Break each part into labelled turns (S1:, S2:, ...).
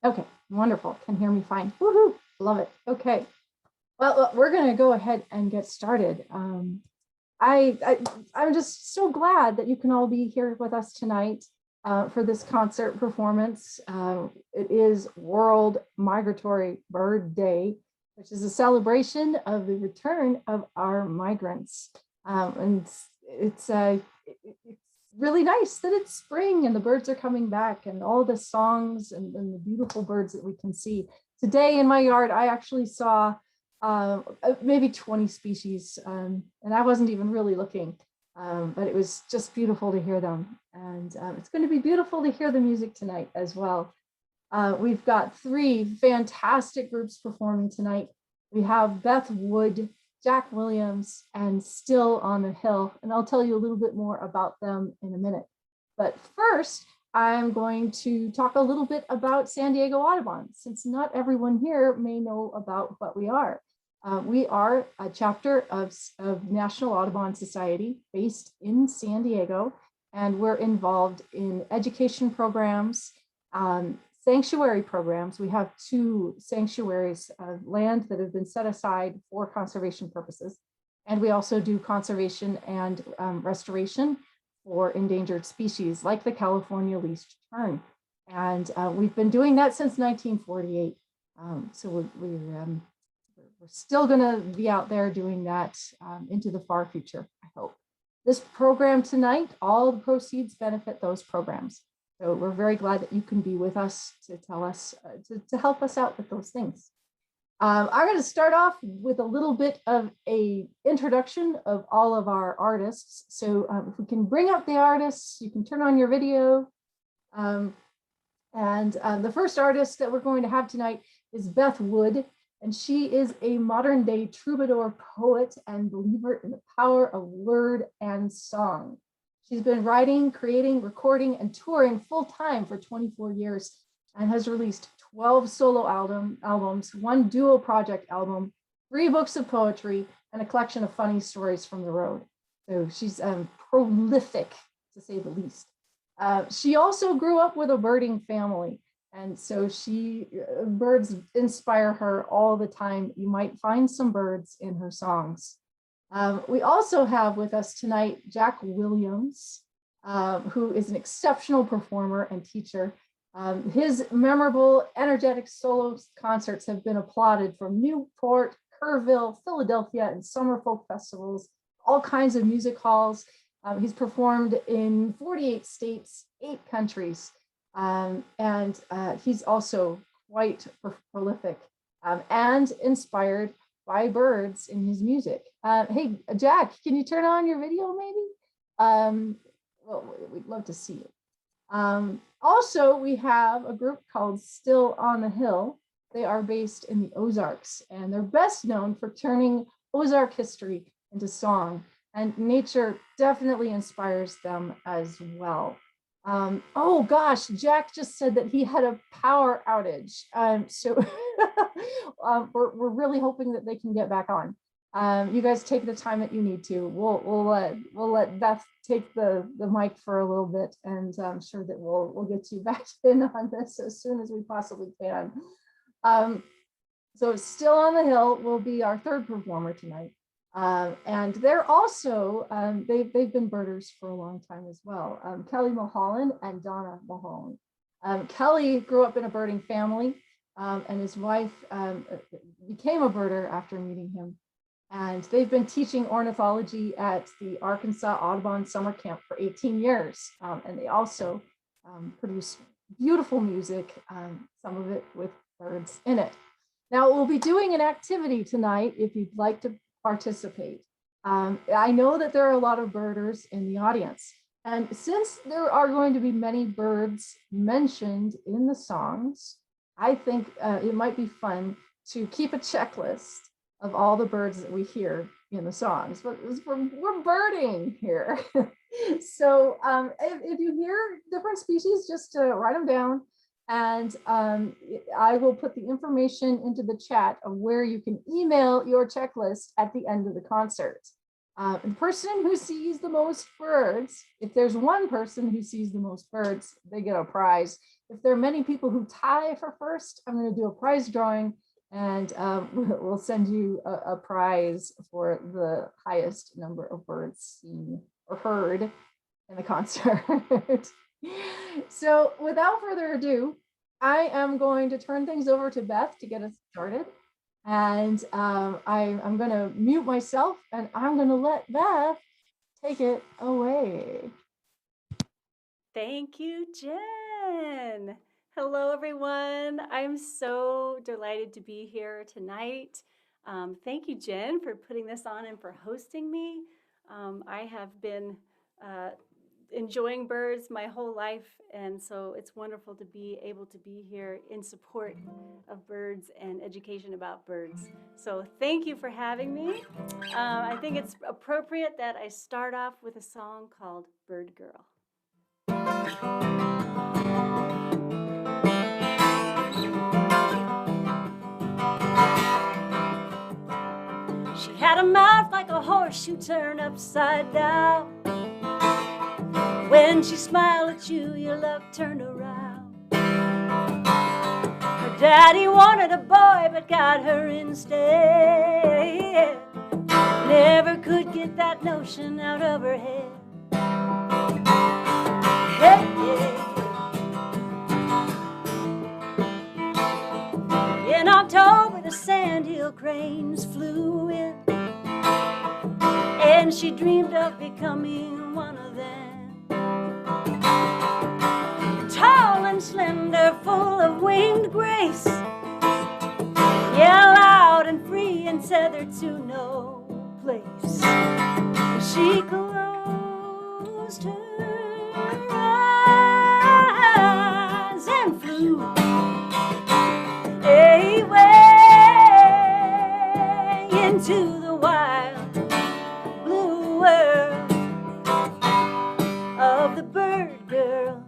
S1: Okay, wonderful. Can hear me fine. Woohoo! Love it. Okay. Well, we're going to go ahead and get started. I'm just so glad that you can all be here with us tonight for this concert performance. It is World Migratory Bird Day, which is a celebration of the return of our migrants. And it's really nice that it's spring and the birds are coming back and all the songs and the beautiful birds that we can see. Today in my yard, I actually saw maybe 20 species, and I wasn't even really looking, but it was just beautiful to hear them. And it's going to be beautiful to hear the music tonight as well. We've got three fantastic groups performing tonight. We have Beth Wood, Jack Williams, and Still on the Hill, and I'll tell you a little bit more about them in a minute. But first, I'm going to talk a little bit about San Diego Audubon, since not everyone here may know about what we are. We are a chapter of National Audubon Society based in San Diego, and we're involved in education programs, sanctuary programs. We have 2 sanctuaries of land that have been set aside for conservation purposes. And we also do conservation and restoration for endangered species like the California least tern. And we've been doing that since 1948. So we're still going to be out there doing that into the far future, I hope. This program tonight, all the proceeds benefit those programs. So we're very glad that you can be with us to tell us, to help us out with those things. I'm going to start off with a little bit of an introduction of all of our artists. So if we can bring up the artists, you can turn on your video. The first artist that we're going to have tonight is Beth Wood, and she is a modern day troubadour poet and believer in the power of word and song. She's been writing, creating, recording, and touring full-time for 24 years and has released 12 solo albums, 1 duo project album, 3 books of poetry, and a collection of funny stories from the road. So she's prolific, to say the least. She also grew up with a birding family, and so birds inspire her all the time. You might find some birds in her songs. We also have with us tonight Jack Williams, who is an exceptional performer and teacher. His memorable, energetic solo concerts have been applauded from Newport, Kerrville, Philadelphia, and summer folk festivals, all kinds of music halls. He's performed in 48 states, 8 countries, and he's also quite prolific and inspired by birds in his music. Hey, Jack, can you turn on your video maybe? Well, we'd love to see it. Also, we have a group called Still on the Hill. They are based in the Ozarks, and they're best known for turning Ozark history into song, and nature definitely inspires them as well. Oh gosh, Jack just said that he had a power outage. So we're really hoping that they can get back on. You guys take the time that you need to. We'll let Beth take the mic for a little bit, and I'm sure that we'll get you back in on this as soon as we possibly can. So Still on the Hill will be our 3rd performer tonight. And they're also, they've been birders for a long time as well. Kelly Mulholland and Donna Mahon. Kelly grew up in a birding family, and his wife became a birder after meeting him. And they've been teaching ornithology at the Arkansas Audubon Summer Camp for 18 years. And they also produce beautiful music, some of it with birds in it. Now, we'll be doing an activity tonight if you'd like to participate. I know that there are a lot of birders in the audience. And since there are going to be many birds mentioned in the songs, I think it might be fun to keep a checklist of all the birds that we hear in the songs. But we're birding here. So if you hear different species, just write them down. And I will put the information into the chat of where you can email your checklist at the end of the concert. The person who sees the most birds, if there's one person who sees the most birds, they get a prize. If there are many people who tie for first, I'm going to do a prize drawing, and we'll send you a prize for the highest number of birds seen or heard in the concert. So without further ado, I am going to turn things over to Beth to get us started. And I'm going to mute myself, and I'm going to let Beth take it away.
S2: Thank you, Jen. Hello, everyone. I'm so delighted to be here tonight. Thank you, Jen, for putting this on and for hosting me. I have been enjoying birds my whole life, and so it's wonderful to be able to be here in support of birds and education about birds. So thank you for having me. I think it's appropriate that I start off with a song called Bird Girl. She had a mouth like a horseshoe turned upside down. When she smiled at you, your luck turned around. Her daddy wanted a boy, but got her instead. Never could get that notion out of her head. Hey, yeah. In October, the sandhill cranes flew in, and she dreamed of becoming one of them. Tall and slender, full of winged grace, yeah, loud and free and tethered to no place. She closed her eyes and flew away into the wild blue world of the bird girl.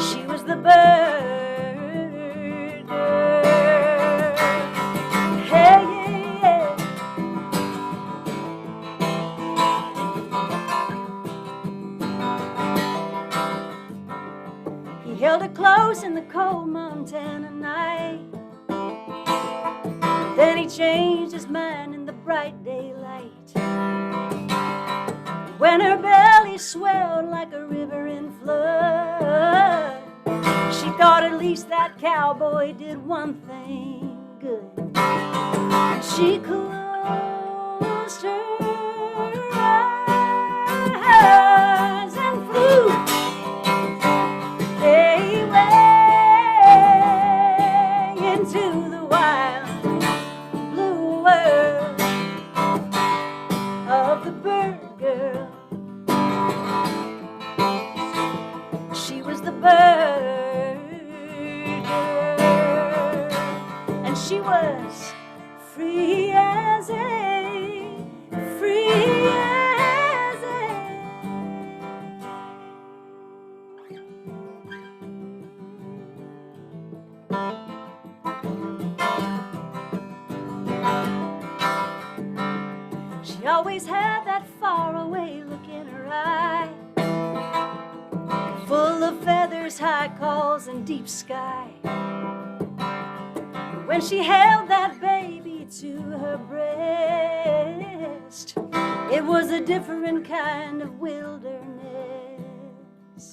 S2: She was the bird girl. Hey, yeah. He held her close in the cold Montana night. Then he changed his mind in the bright daylight. When her belly swelled like a river in flood, she thought at least that cowboy did one thing good. She closed her eyes and flew away into the wild blue world of the bird girl. She was the bird girl, and she was free as free as She always had that faraway look in her eye, full of feathers, high calls, and deep sky. When she held that baby to her breast, it was a different kind of wilderness.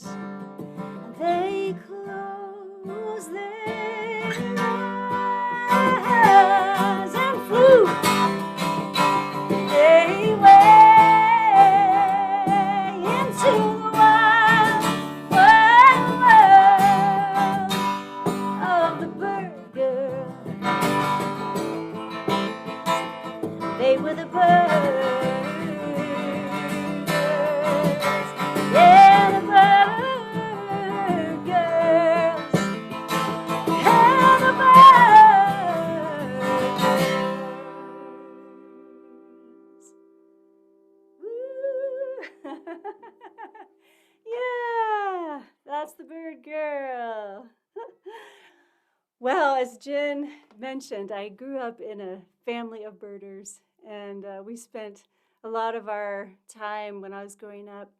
S2: And they closed their eyes and flew away into the wild world of the bird girl. They were the bird girls, yeah, the bird girls, yeah, the bird girls. Woo! Yeah, that's the bird girl. Well, as Jen mentioned, I grew up in a family of birders, and we spent a lot of our time when I was growing up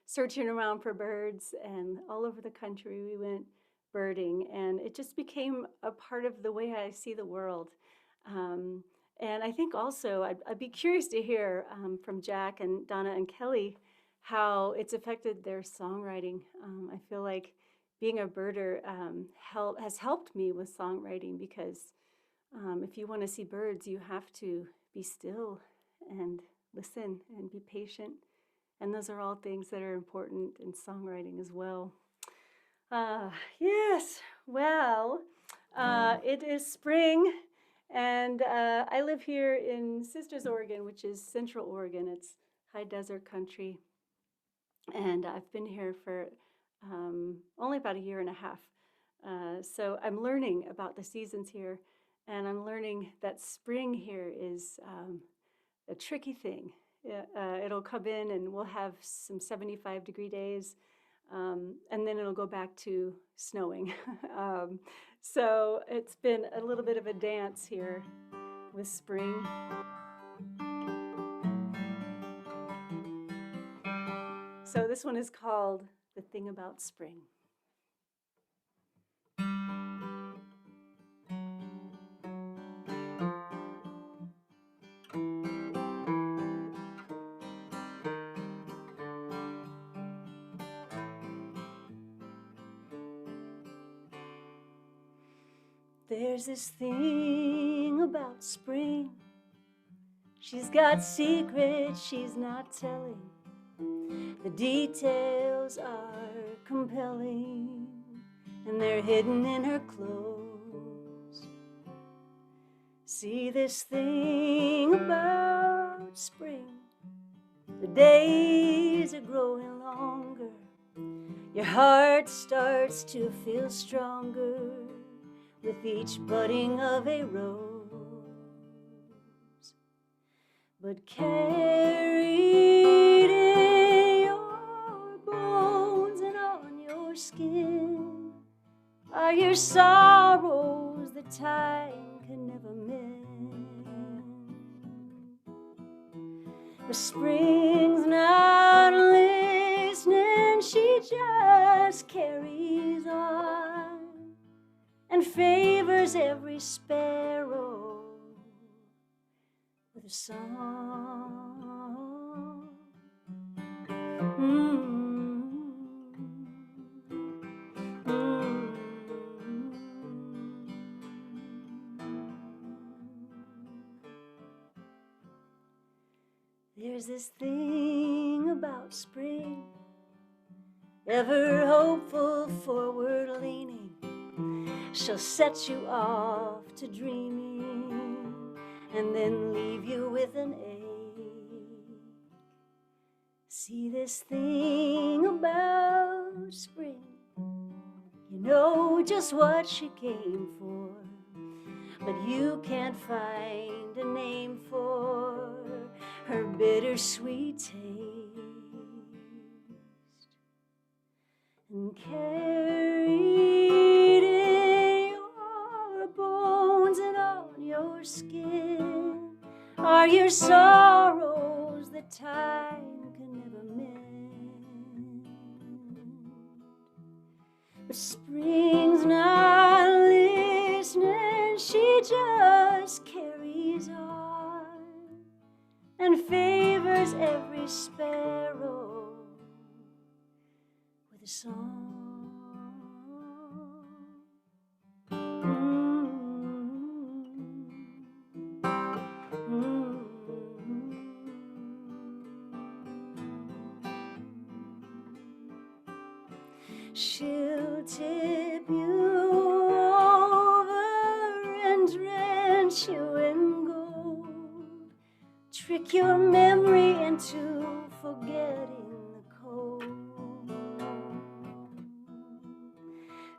S2: searching around for birds, and all over the country we went birding, and it just became a part of the way I see the world. Um, and I think also I'd be curious to hear from Jack and Donna and Kelly how it's affected their songwriting. I feel like being a birder has helped me with songwriting because if you want to see birds, you have to be still and listen and be patient. And those are all things that are important in songwriting as well. Yes, well, it is spring, and I live here in Sisters, Oregon, which is Central Oregon. It's high desert country, and I've been here for only about a year and a half. So I'm learning about the seasons here, and I'm learning that spring here is a tricky thing. It'll come in and we'll have some 75-degree days, and then it'll go back to snowing. So it's been a little bit of a dance here with spring. So this one is called The Thing About Spring. There's this thing about spring. She's got secrets she's not telling. The details are compelling, and they're hidden in her clothes. See this thing about spring. The days are growing longer. Your heart starts to feel stronger with each budding of a rose. But carried in your bones and on your skin are your sorrows that time can never mend. But spring's not listening, she just carries on and favors every sparrow with a song. There's this thing about spring, ever hopeful, forward leaning. She'll set you off to dreaming and then leave you with an ache. See this thing about spring, you know just what she came for, but you can't find a name for her bittersweet taste. And carried in your bones and on your skin are your sorrows that time can never mend. But spring's not listening, she just carries on and favors every sparrow with a song. She'll tip you over and drench you in gold, trick your memory into forgetting the cold.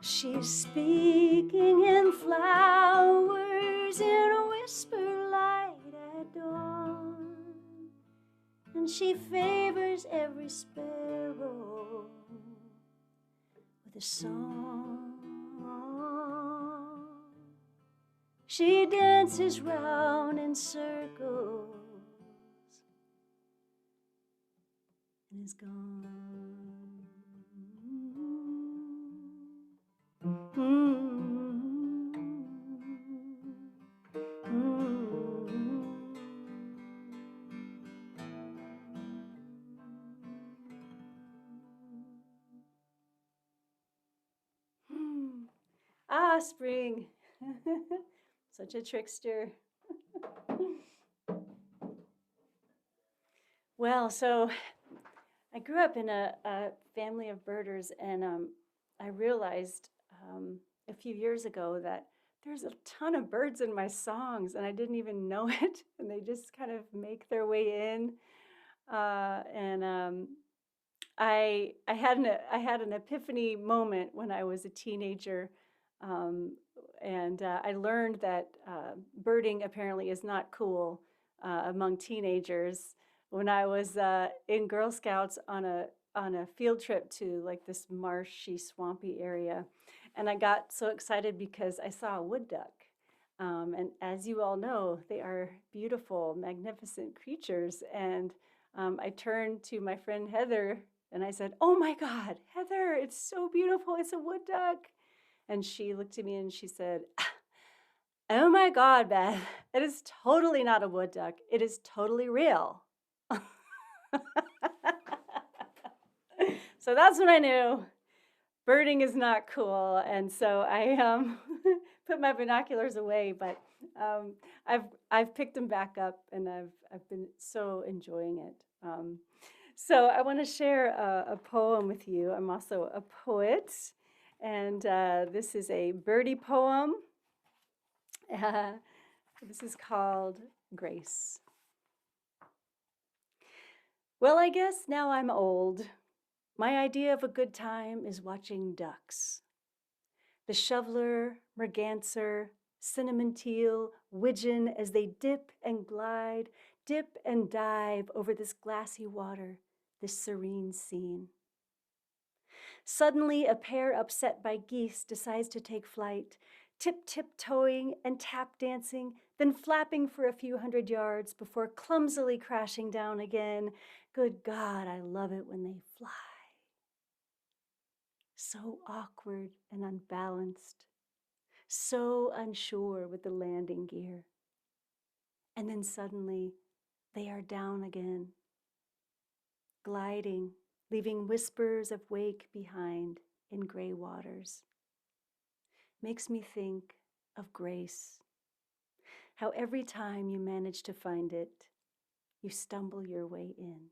S2: She's speaking in flowers in a whisper light at dawn, and she favors every sparrow with a song. She dances round in circles and is gone. Ah, spring. Such a trickster. Well, so I grew up in a family of birders, and I realized a few years ago that there's a ton of birds in my songs, and I didn't even know it, and they just kind of make their way in. And I had an epiphany moment when I was a teenager, um, and I learned that birding apparently is not cool among teenagers. When I was in Girl Scouts on a field trip to like this marshy, swampy area, and I got so excited because I saw a wood duck. And as you all know, they are beautiful, magnificent creatures. And I turned to my friend Heather and I said, "Oh my God, Heather, it's so beautiful. It's a wood duck." And she looked at me and she said, "Oh my God, Beth, it is totally not a wood duck. It is totally real." So that's when I knew birding is not cool. And so I put my binoculars away, but I've picked them back up, and I've been so enjoying it. So I want to share a poem with you. I'm also a poet, and this is a birdie poem. This is called Grace. Well, I guess now I'm old. My idea of a good time is watching ducks. The shoveler, merganser, cinnamon teal, widgeon as they dip and glide, dip and dive over this glassy water, this serene scene. Suddenly, a pair upset by geese decides to take flight, tip-tip-toeing and tap-dancing, then flapping for a few hundred yards before clumsily crashing down again. Good God, I love it when they fly. So awkward and unbalanced, so unsure with the landing gear. And then suddenly, they are down again, gliding, leaving whispers of wake behind in gray waters. Makes me think of grace, how every time you manage to find it, you stumble your way in.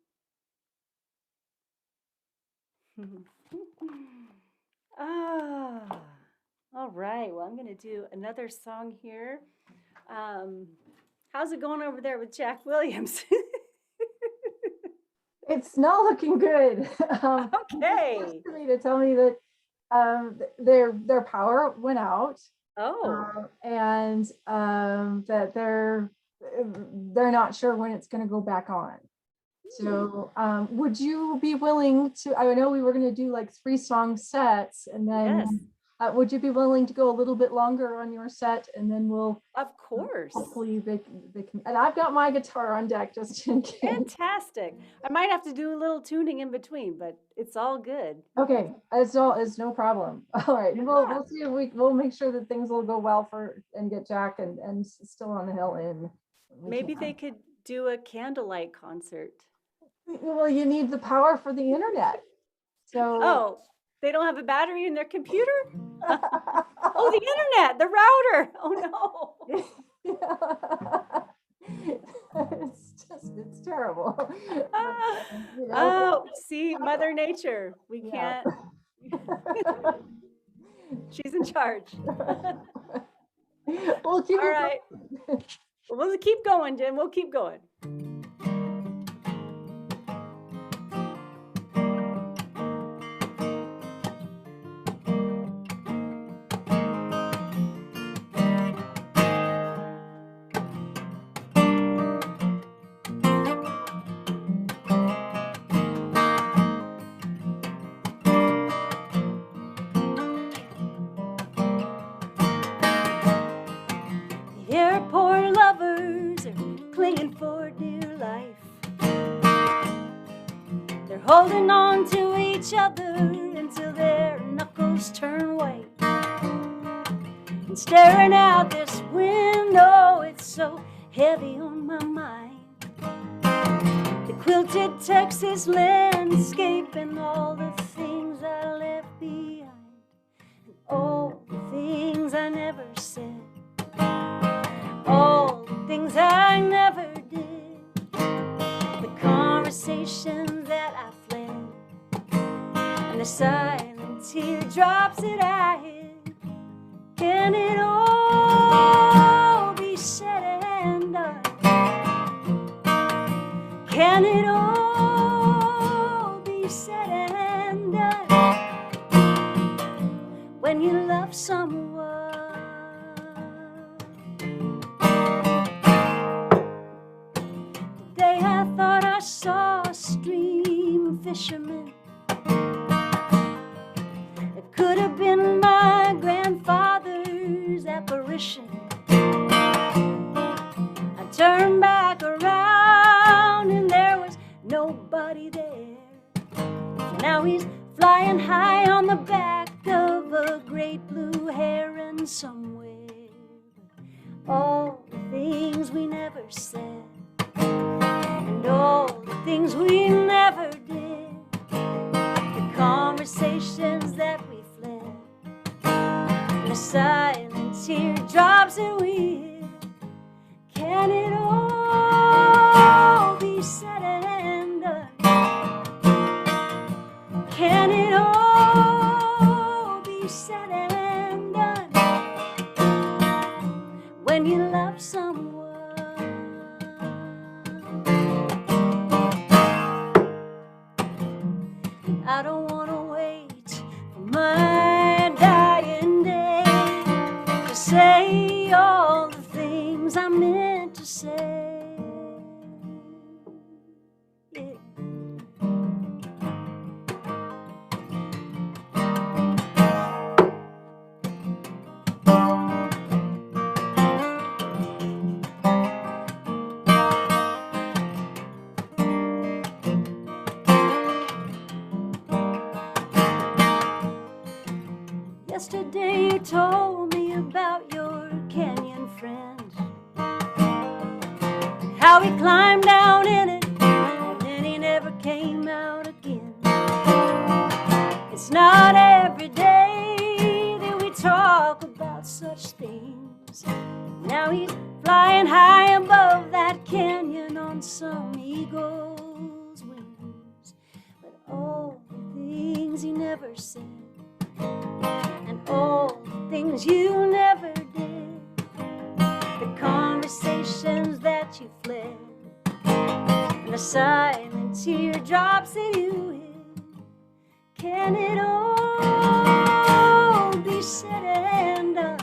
S2: All right. Well, I'm going to do another song here. How's it going over there with Jack Williams?
S1: It's not looking good.
S2: Okay.
S1: To me to tell me that their power went out.
S2: Oh.
S1: And that they're not sure when it's going to go back on. So would you be willing to, I know we were going to do like 3 song sets, and then
S2: Yes.
S1: Would you be willing to go a little bit longer on your set, and then we'll
S2: Of course.
S1: hopefully they can, and I've got my guitar on deck just in case.
S2: Fantastic. I might have to do a little tuning in between, but it's all good.
S1: Okay, it's no problem. All right, we'll see if we'll make sure that things will go well and get Jack and still on the hill in.
S2: Maybe they could do a candlelight concert.
S1: Well, you need the power for the internet. So
S2: Oh, they don't have a battery in their computer? Oh, the internet, the router. Oh
S1: no. It's terrible.
S2: Oh, see, Mother Nature. We can't. She's in charge.
S1: We'll keep
S2: all right. We'll keep going, Jen. We'll keep going. Airport lovers are clinging for dear life. They're holding on to each other until their knuckles turn white. And staring out this window, it's so heavy on my mind. The quilted Texas landscape and all the things I left behind. And all the things things I never did, the conversations that I fled, and the silent teardrops that I hid. Can it all be said and done? Can it all be said and done when you love someone? Today I thought I saw a stream fisherman. It could have been my grandfather's apparition. I turned back around and there was nobody there. Now he's flying high on the back of a great blue heron somewhere. All the things we never said, and all the things we never did, the conversations that we fled, and the silent teardrops that we hid. Can it all be said and done? Can it all be said and done when you love someone? I don't want to wait for my dying day to say all the things I meant to say. Yeah. Yesterday you told me about your canyon friend, how he climbed down in it and then he never came out again. It's not every day that we talk about such things. Now he's flying high above that canyon on some eagle's wings. But all the things he never said, and all the things you never did, the conversations that you fled, and the silent teardrops that you hid. Can it all be said and done?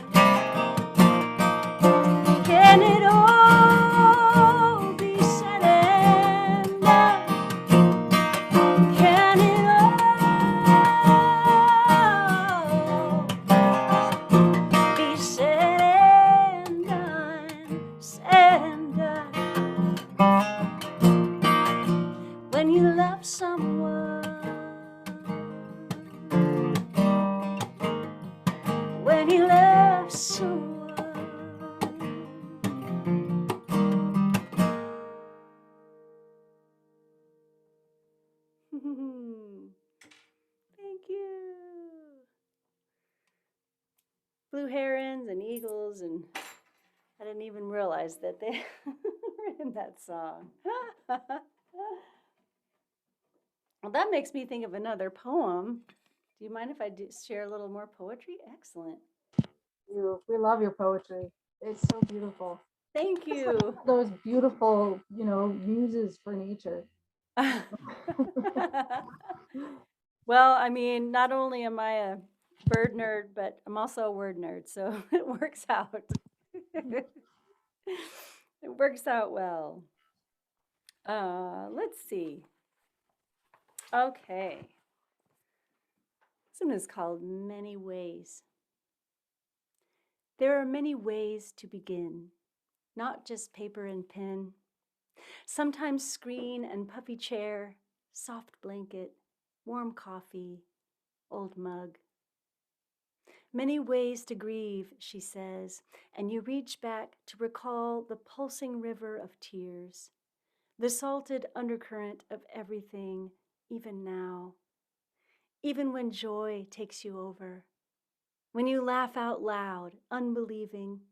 S2: Can it all be said and done? Can it all be said and done? Said and done when you love someone. When you love someone. Thank you. Blue herons and eagles, and I didn't even realize that they were in that song. Well, that makes me think of another poem. Do you mind if I share a little more poetry? Excellent.
S1: We love your poetry. It's so beautiful.
S2: Thank you.
S1: Those beautiful, muses for nature.
S2: Well, I mean, not only am I a bird nerd, but I'm also a word nerd, so it works out. It works out well. Let's see. Okay. This one is called Many Ways. There are many ways to begin, not just paper and pen. Sometimes screen and puffy chair, soft blanket, warm coffee, old mug. Many ways to grieve, she says, and you reach back to recall the pulsing river of tears, the salted undercurrent of everything, even now. Even when joy takes you over, when you laugh out loud, unbelieving,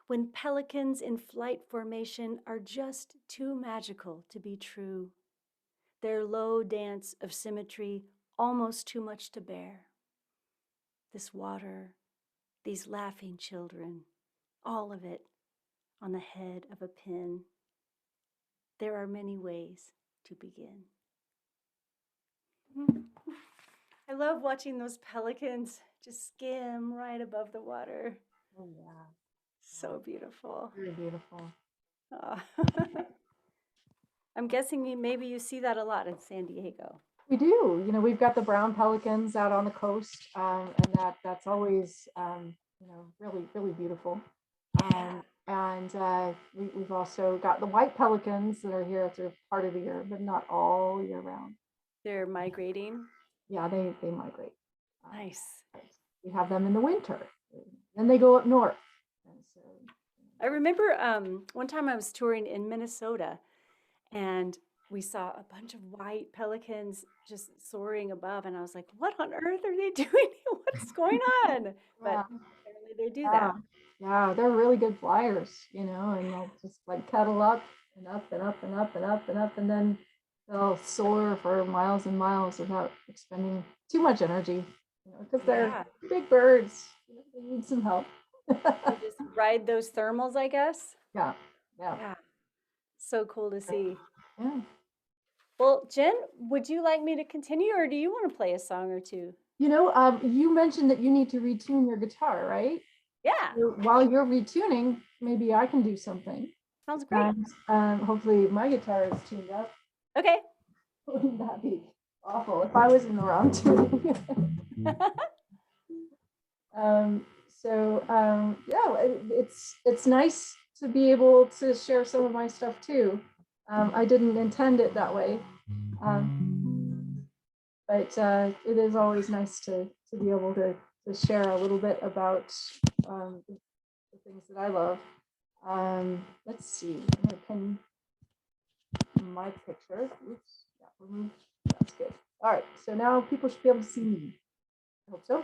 S2: when pelicans in flight formation are just too magical to be true. Their low dance of symmetry almost too much to bear. This water, these laughing children, all of it on the head of a pin. There are many ways to begin. I love watching those pelicans just skim right above the water.
S1: Oh, yeah.
S2: So beautiful.
S1: Very beautiful.
S2: Oh. I'm guessing maybe you see that a lot in San Diego.
S1: We do. You know, we've got the brown pelicans out on the coast, and that's always, really, really beautiful. And we've also got the white pelicans that are here through part of the year, but not all year round.
S2: They're migrating.
S1: Yeah, they migrate.
S2: Nice.
S1: We have them in the winter. Then they go up north. And so,
S2: I remember one time I was touring in Minnesota, and we saw a bunch of white pelicans just soaring above, and I was like, what on earth are they doing? What's going on? But apparently they do that.
S1: Yeah, they're really good flyers, and they'll just like kettle up and up and up and up and up and up, and then they'll soar for miles and miles without expending too much energy, because they're big birds. They need some help.
S2: They just ride those thermals, I guess.
S1: Yeah.
S2: So cool to see.
S1: Yeah.
S2: Well, Jen, would you like me to continue, or do you want to play a song or two?
S1: You mentioned that you need to retune your guitar, right?
S2: Yeah.
S1: So while you're retuning, maybe I can do something.
S2: Sounds great.
S1: And hopefully my guitar is tuned up.
S2: Okay.
S1: Wouldn't that be awful if I was in the wrong tuning? It's nice to be able to share some of my stuff too. I didn't intend it that way, but it is always nice to be able to share a little bit about the things that I love. Let's see. I'm gonna pin my picture. Oops. Yeah, remove. That's good. All right. So now people should be able to see me. I hope so.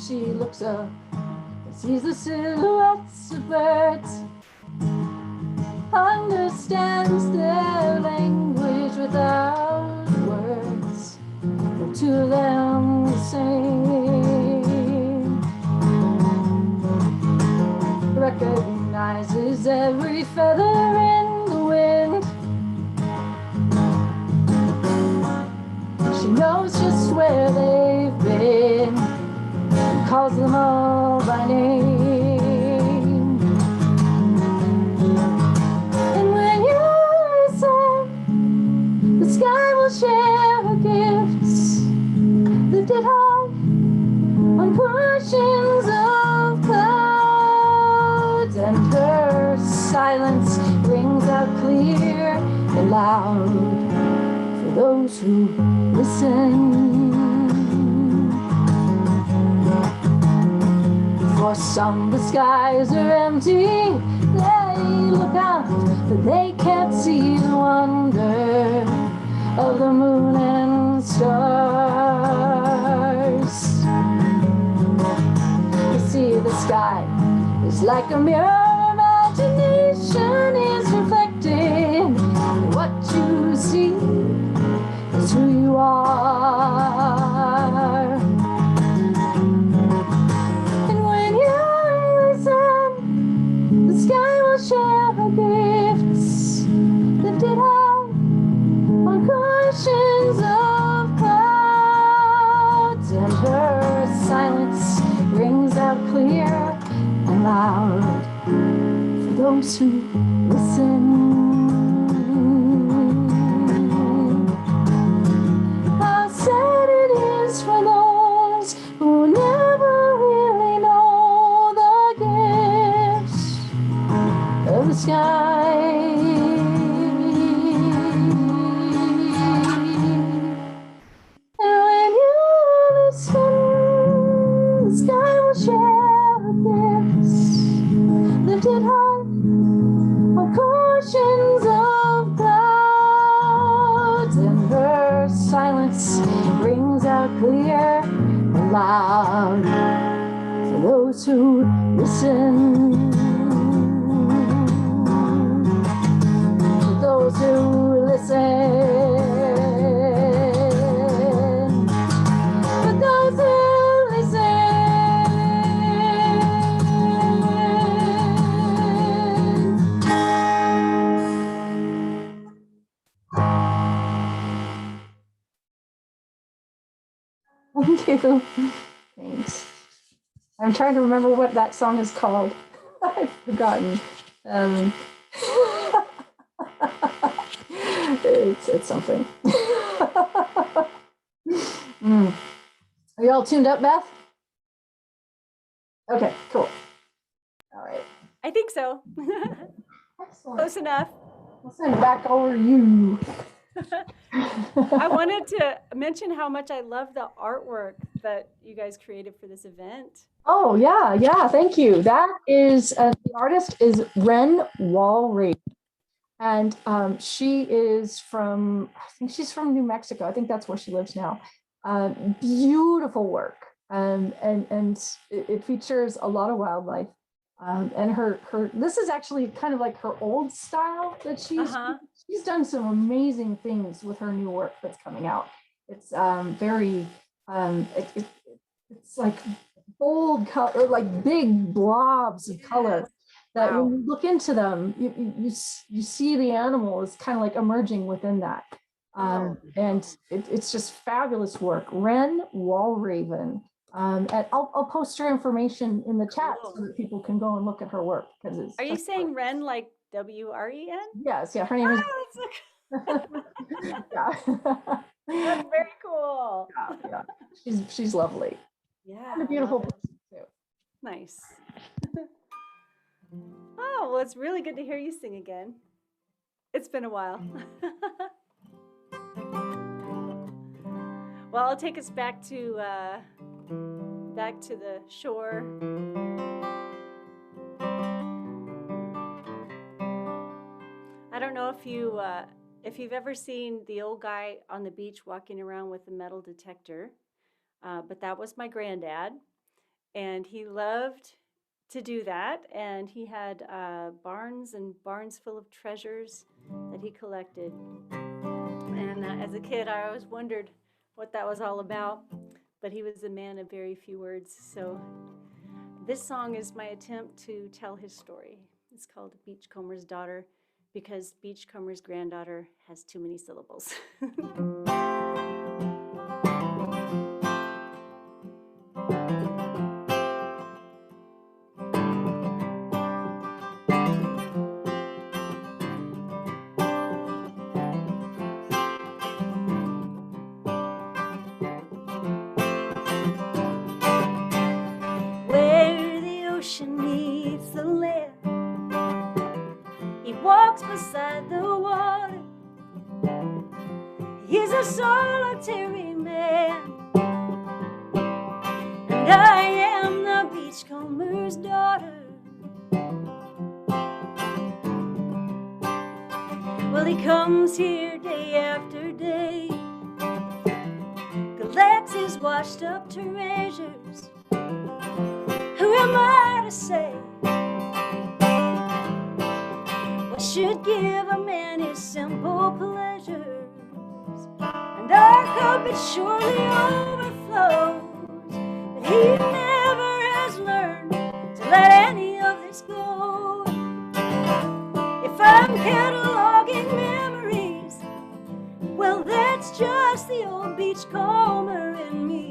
S1: She looks up and sees the silhouettes of birds, understands their language without words, but to them the same. Recognizes every feather in the wind. She knows just where they've been, calls them all by name. And when you listen, the sky will share her gifts, lifted high on cushions of clouds, and her silence rings out clear and loud for those who listen. For some, the skies are empty. They look out, but they can't see the wonder of the moon and stars. You see, the sky is like a mirror. Imagination is reflected. What you see is who you are. The sky will share her gifts, lifted high on cushions of clouds, and her silence rings out clear and loud for those who listen. How sad it is for those who never really know of the sky. And when you listen, the sky will share her gifts, lifted loud for those who listen. For those who listen. For those who listen. Thank you. Thanks. I'm trying to remember what that song is called. I've forgotten. It's something. Are you all tuned up, Beth? Okay, cool. All right.
S2: I think so.
S1: Excellent.
S2: Close enough.
S1: I'll send it back over you.
S2: I wanted to mention how much I love the artwork that you guys created for this event.
S1: Oh, yeah, thank you. That is, the artist is Ren Walry. And she is from, I think she's from New Mexico. I think that's where she lives now. Beautiful work. And it features a lot of wildlife. And her this is actually kind of like her old style that she's done some amazing things with her new work that's coming out. It's very it's like bold color, like big blobs of color that when you look into them, you see the animal is kind of like emerging within that. And it's just fabulous work. Ren Walraven. And I'll post her information in the chat so that people can go and look at her work. Because
S2: Are you saying Ren like W-R-E-N?
S1: Yes, yeah. Her name is. Yeah.
S2: That's very cool.
S1: Yeah. She's lovely.
S2: Yeah.
S1: And a beautiful person too.
S2: Nice. Oh, well, it's really good to hear you sing again. It's been a while. Well, I'll take us back to the shore. I don't know if you've ever seen the old guy on the beach walking around with a metal detector, but that was my granddad, and he loved to do that, and he had barns and barns full of treasures that he collected. And as a kid, I always wondered what that was all about, but he was a man of very few words. So this song is my attempt to tell his story. It's called Beachcomber's Daughter, because Beachcomber's granddaughter has too many syllables. Where the ocean meets the land, he walks beside the water. He's a solitary man, and I am the beachcomber's daughter. Well, he comes here day after day, collects his washed up treasures. Who am I to say what should give a man his simple pleasures? And our cup it surely overflows, but he never has learned to let any of this go. If I'm cataloging memories, well, that's just the old beachcomber in me.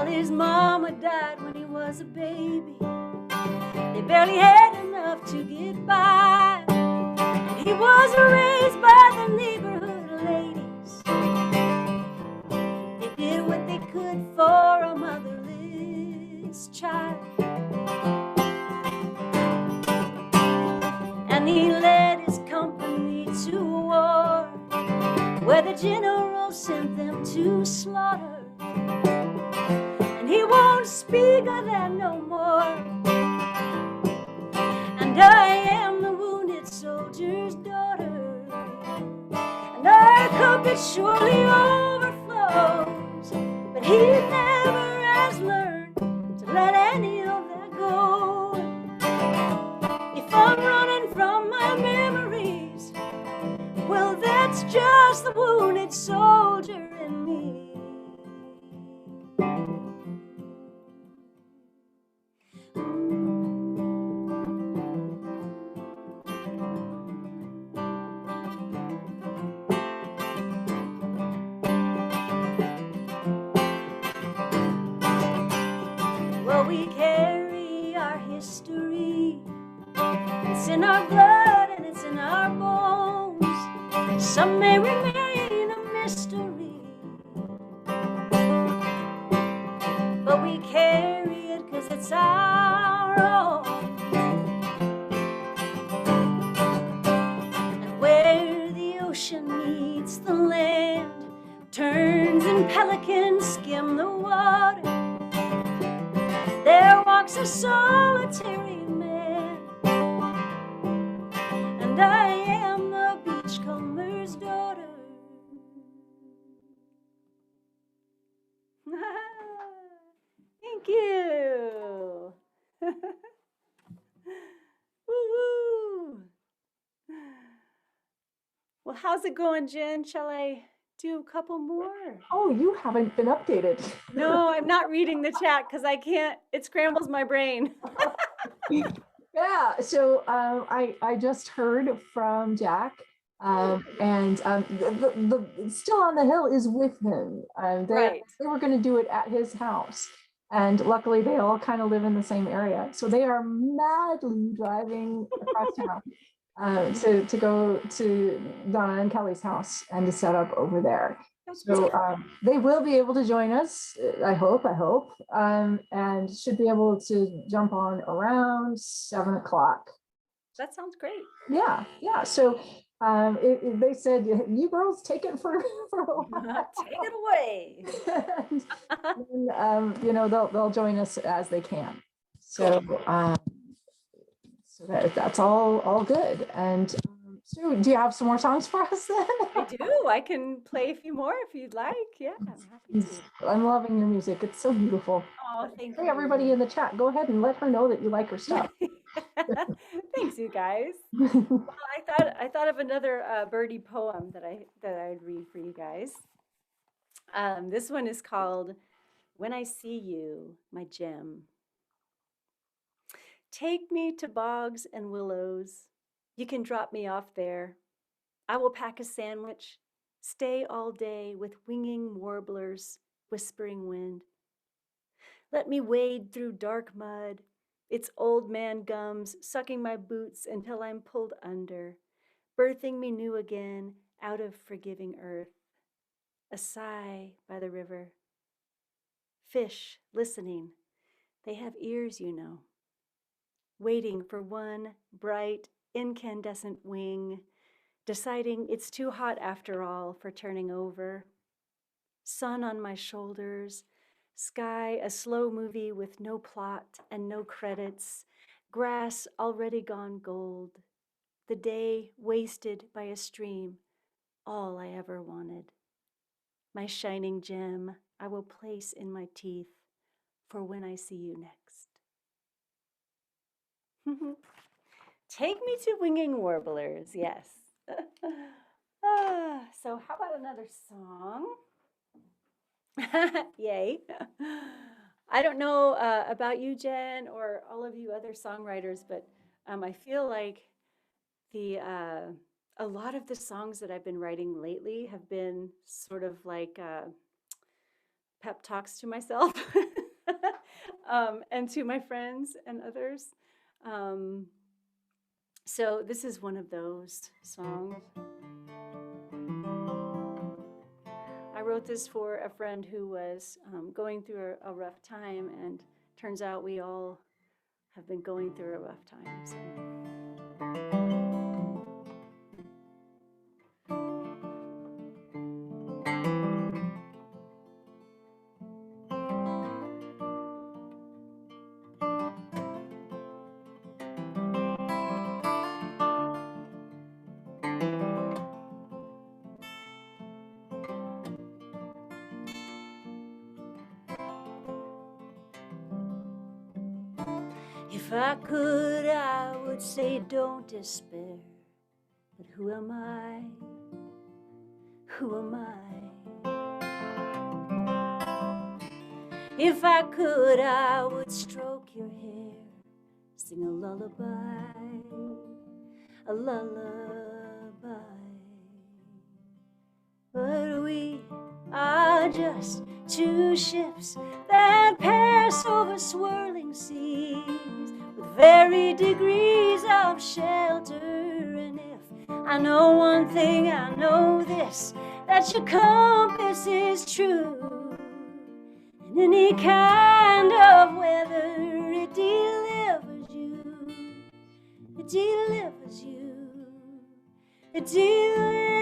S2: His mama died when he was a baby. They barely had enough to get by. And he was raised by the neighborhood ladies. They did what they could for a motherless child. And he led his company to war, where the general sent them to slaughter. He won't speak of that no more. And And I am the wounded soldier's daughter, and our cup it surely overflows, but he never has learned to let any of that go. If I'm running from my memories, well, that's just the wounded soldier in me. Well, we carry our history. It's in our blood and it's in our bones. Some may remain a mystery, but we carry it 'cause it's our own. And where the ocean meets the land, turns and pelicans skim the water, there walks a solitary man, and I am the beachcomber's daughter. Thank you. Woo-woo. Well, how's it going, Jen? Shall I do a couple more?
S1: Oh, you haven't been updated.
S2: No, I'm not reading the chat because I can't. It scrambles my brain.
S1: Yeah, so I just heard from Jack, and the Still on the Hill is with him.
S2: Right.
S1: They were going to do it at his house, and luckily they all kind of live in the same area, so they are madly driving across town to go to Donna and Kelly's house and to set up over there. So they will be able to join us, I hope, and should be able to jump on around 7 o'clock.
S2: That sounds great.
S1: Yeah. So they said, you girls take it for a while.
S2: Take it away.
S1: And, they'll join us as they can. So that's all good. And so do you have some more songs for us then?
S2: I do. I can play a few more if you'd like. Yeah, I'm happy to.
S1: I'm loving your music. It's so beautiful.
S2: Oh, thank you.
S1: Hey, everybody in the chat, go ahead and let her know that you like her stuff.
S2: Thanks, you guys. Well, I thought of another birdie poem that I'd read for you guys. This one is called "When I See You, My Gem." Take me to bogs and willows. You can drop me off there. I will pack a sandwich, stay all day with winging warblers, whispering wind. Let me wade through dark mud, its old man gums sucking my boots until I'm pulled under, birthing me new again out of forgiving earth. A sigh by the river. Fish listening, they have ears, you know, waiting for one bright, incandescent wing, deciding it's too hot after all for turning over. Sun on my shoulders, sky a slow movie with no plot and no credits, grass already gone gold, the day wasted by a stream, all I ever wanted. My shining gem I will place in my teeth for when I see you next. Take me to winging warblers, yes. So how about another song? Yay. I don't know about you, Jen, or all of you other songwriters, but I feel like a lot of the songs that I've been writing lately have been sort of like pep talks to myself and to my friends and others. So this is one of those songs. I wrote this for a friend who was going through a rough time, and turns out we all have been going through a rough time. So. If I could, I would say don't despair. But who am I? Who am I? If I could, I would stroke your hair, sing a lullaby, a lullaby. But we are just two ships that pass over swirling seas with varied degrees of shelter. And if I know one thing, I know this, that your compass is true. In any kind of weather, it delivers you. It delivers you. It delivers.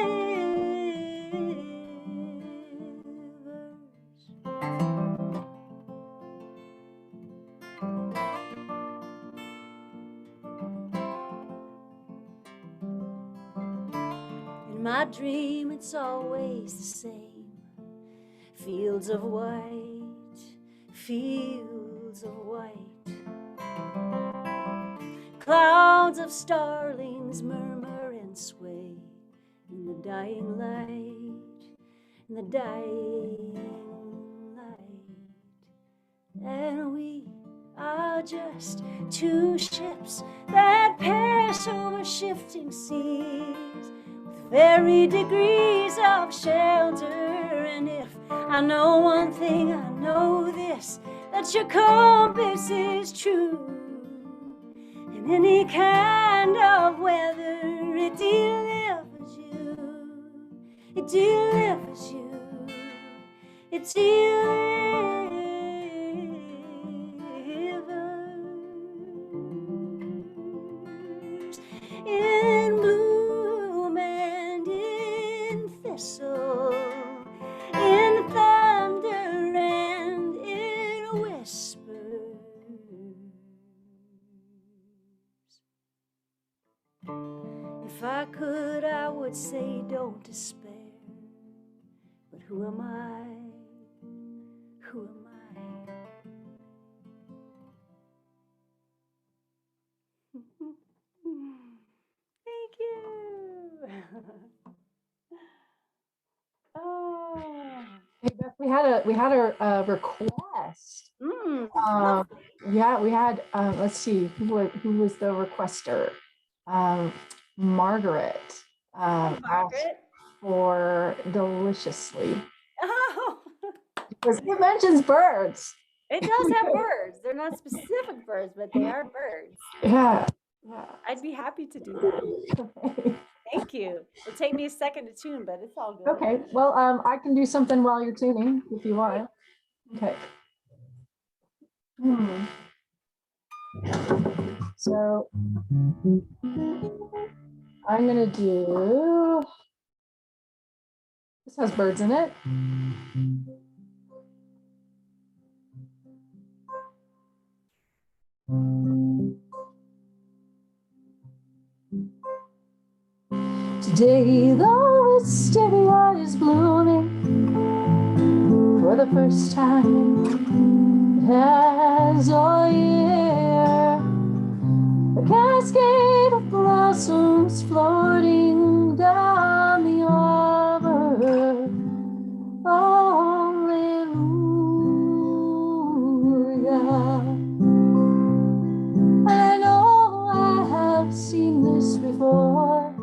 S2: In my dream, it's always the same. Fields of white, fields of white. Clouds of starlings murmur and sway in the dying light, in the dying light. And we are just two ships that pass over shifting seas with varied degrees of shelter. And if I know one thing, I know this, that your compass is true. In any kind of weather, it delivers you. It delivers you. It delivers. In bloom and in thistle, in thunder and in whispers. If I could, I would say don't despair. But who am I? Who am I? Thank you. Oh.
S1: Hey, Beth, we had a request. Yeah, we had. Let's see, who was the requester? Margaret. Asked
S2: Margaret.
S1: for deliciously
S2: Oh.
S1: because it mentions birds.
S2: It does have birds. They're not specific birds, but they are birds.
S1: Yeah.
S2: I'd be happy to do that.
S1: Okay.
S2: Thank you. It'll take me a second to tune, but it's all good.
S1: Okay. Well, I can do something while you're tuning if you want. Okay. So I'm gonna do. This has birds in it. Today, though wisteria is blooming for the first time, it has all year. A cascade of blossoms floating down the arbor. Hallelujah. And I know I have seen this before,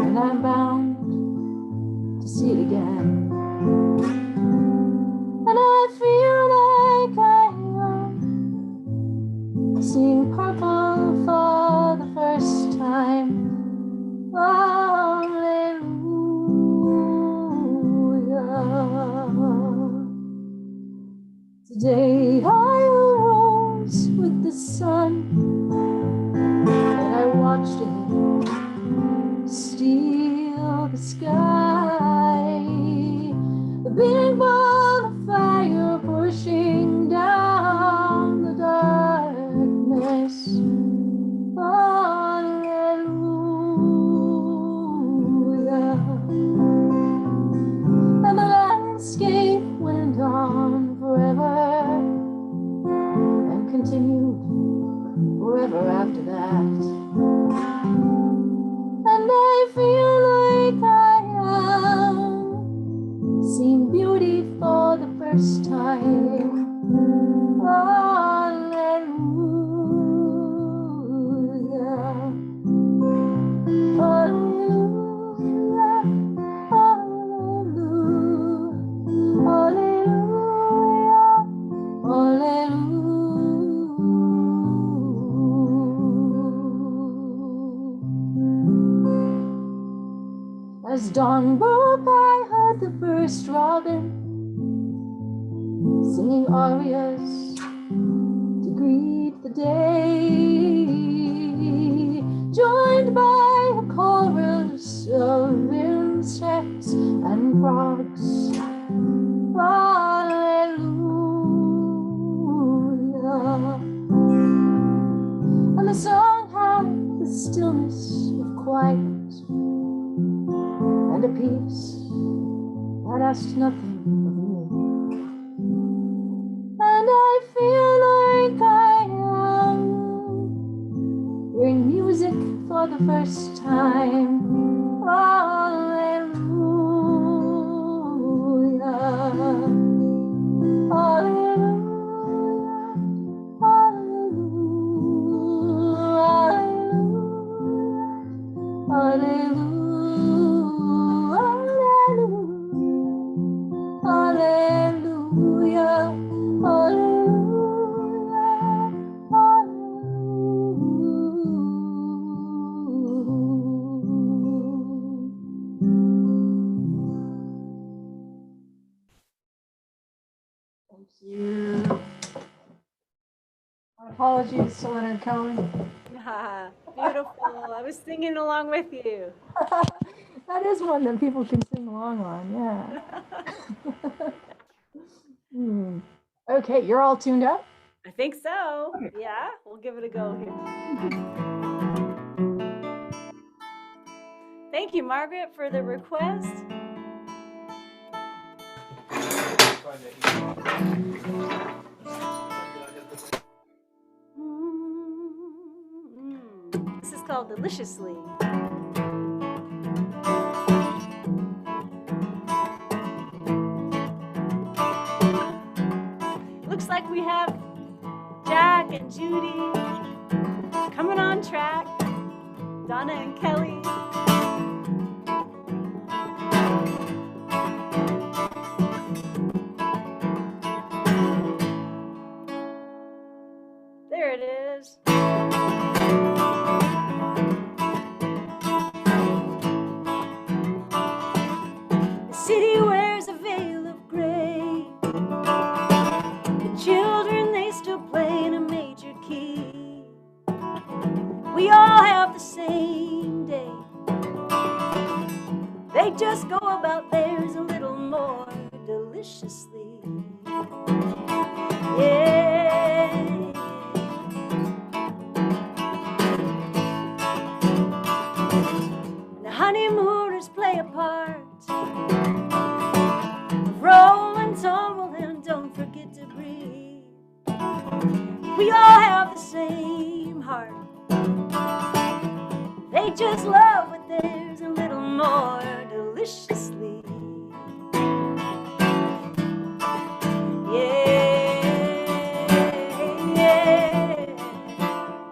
S1: and I'm bound to see it again. And I feel like I am seeing purple for the first time. Hallelujah. Today I arose with the sun, and I watched it steal the sky. The big ball of fire pushing down the darkness. Hallelujah. And the landscape went on forever and continued As dawn broke, I heard the first robin singing arias to greet the day, joined by a chorus of insects and frogs. Hallelujah. And the song had the stillness of quiet and a peace that asked nothing of me. And I feel like I am hearing music for the first time. Hallelujah. Hallelujah. Hallelujah. Hallelujah. Hallelujah, hallelujah, Thank you. My apologies to Leonard Cohen.
S2: Beautiful. I was singing along with you.
S1: That is one that people can sing along on, yeah. Okay, you're all tuned up?
S2: I think so. Okay. Yeah, we'll give it a go here. Thank you, Margaret, for the request. This is called Deliciously. Looks like we have Jack and Judy coming on track, Donna and Kelly. There it is. The city wears a veil of gray. The children, they still play in a major key. We all have the same day. They just go about theirs a little more deliciously. Yeah. And the honeymooners play a part. Roll and tumble and don't forget to breathe. We all have the same heart. They just love what theirs a little more deliciously. Yeah,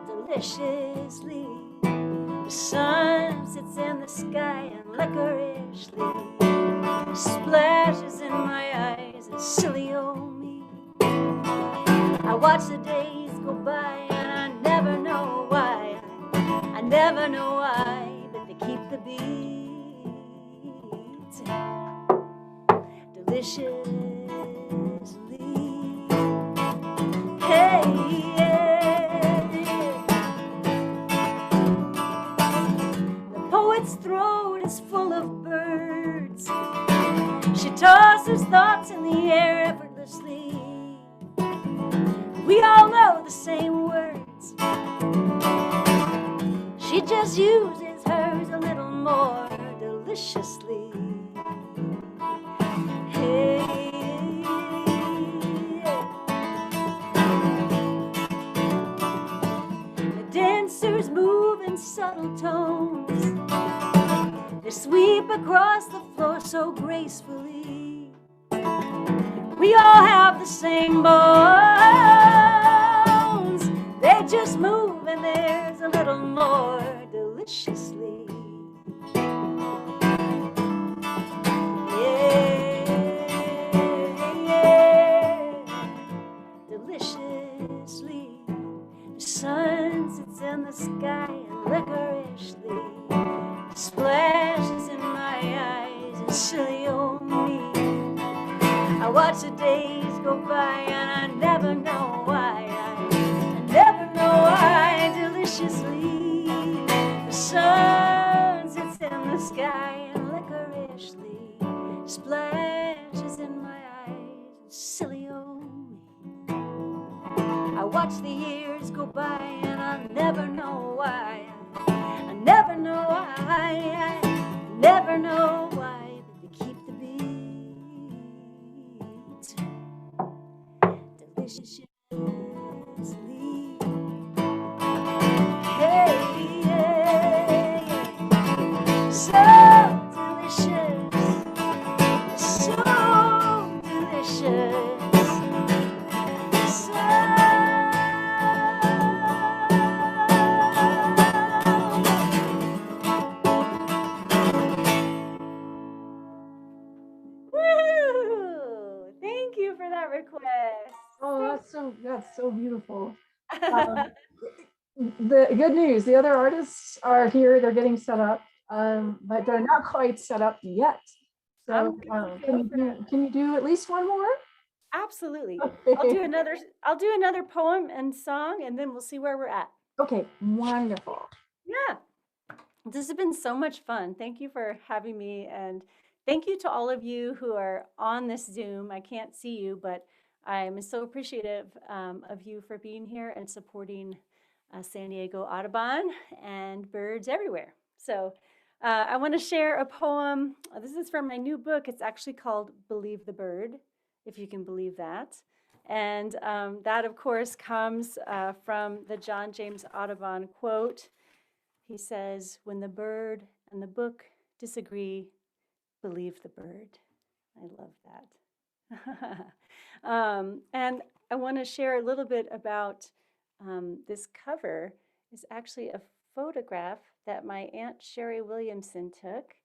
S2: deliciously. The sun sits in the sky and licorishly splashes in my eyes and silly old me. I watch the days go by and I never know why. I never know why, but they keep the beat deliciously. Hey, yeah. The poet's throat is full of birds. She tosses thoughts in the air effortlessly. We all know the same words. She just uses hers a little more deliciously. Hey, the dancers move in subtle tones. They sweep across the floor so gracefully. We all have the same bones. They just move and there's a little more deliciously. Yeah, deliciously. The sun sits in the sky and licorishly splashes in my silly old me. I watch the days go by and I never know why. I never know why deliciously the sun sits in the sky and licorishly splashes in my eyes. Silly old me. I watch the years go by and I never know why. I never know why. I never know why. But they keep the beat deliciously. Hey, yeah, yeah. So delicious. So delicious. Woo! Thank you for that request.
S1: Oh, that's so beautiful. The good news, the other artists are here, they're getting set up, but they're not quite set up yet. So can you do at least one more?
S2: Absolutely.
S1: Okay.
S2: I'll do another poem and song, and then we'll see where we're at.
S1: Okay, wonderful.
S2: Yeah. This has been so much fun. Thank you for having me, and thank you to all of you who are on this Zoom. I can't see you, but I'm so appreciative of you for being here and supporting San Diego Audubon and birds everywhere. So I want to share a poem. This is from my new book. It's actually called Believe the Bird, if you can believe that. And that, of course, comes from the John James Audubon quote. He says, when the bird and the book disagree, believe the bird. I love that. And I want to share a little bit about this cover. Is actually a photograph that my Aunt Sherry Williamson took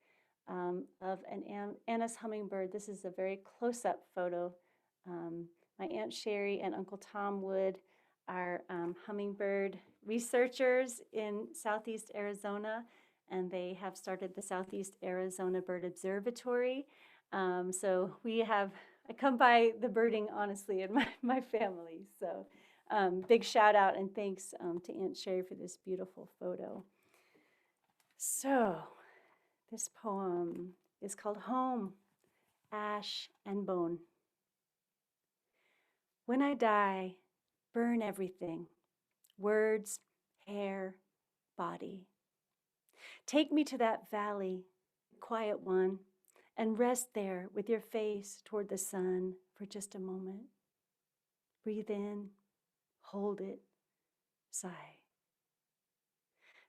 S2: of an Anna's hummingbird. This is a very close-up photo. My Aunt Sherry and Uncle Tom Wood are hummingbird researchers in Southeast Arizona, and they have started the Southeast Arizona Bird Observatory. So I come by the birding honestly in my family. So big shout out and thanks to Aunt Sherry for this beautiful photo. So this poem is called Home, Ash and Bone. When I die, burn everything, words, hair, body. Take me to that valley, quiet one, and rest there with your face toward the sun for just a moment. Breathe in, hold it, sigh.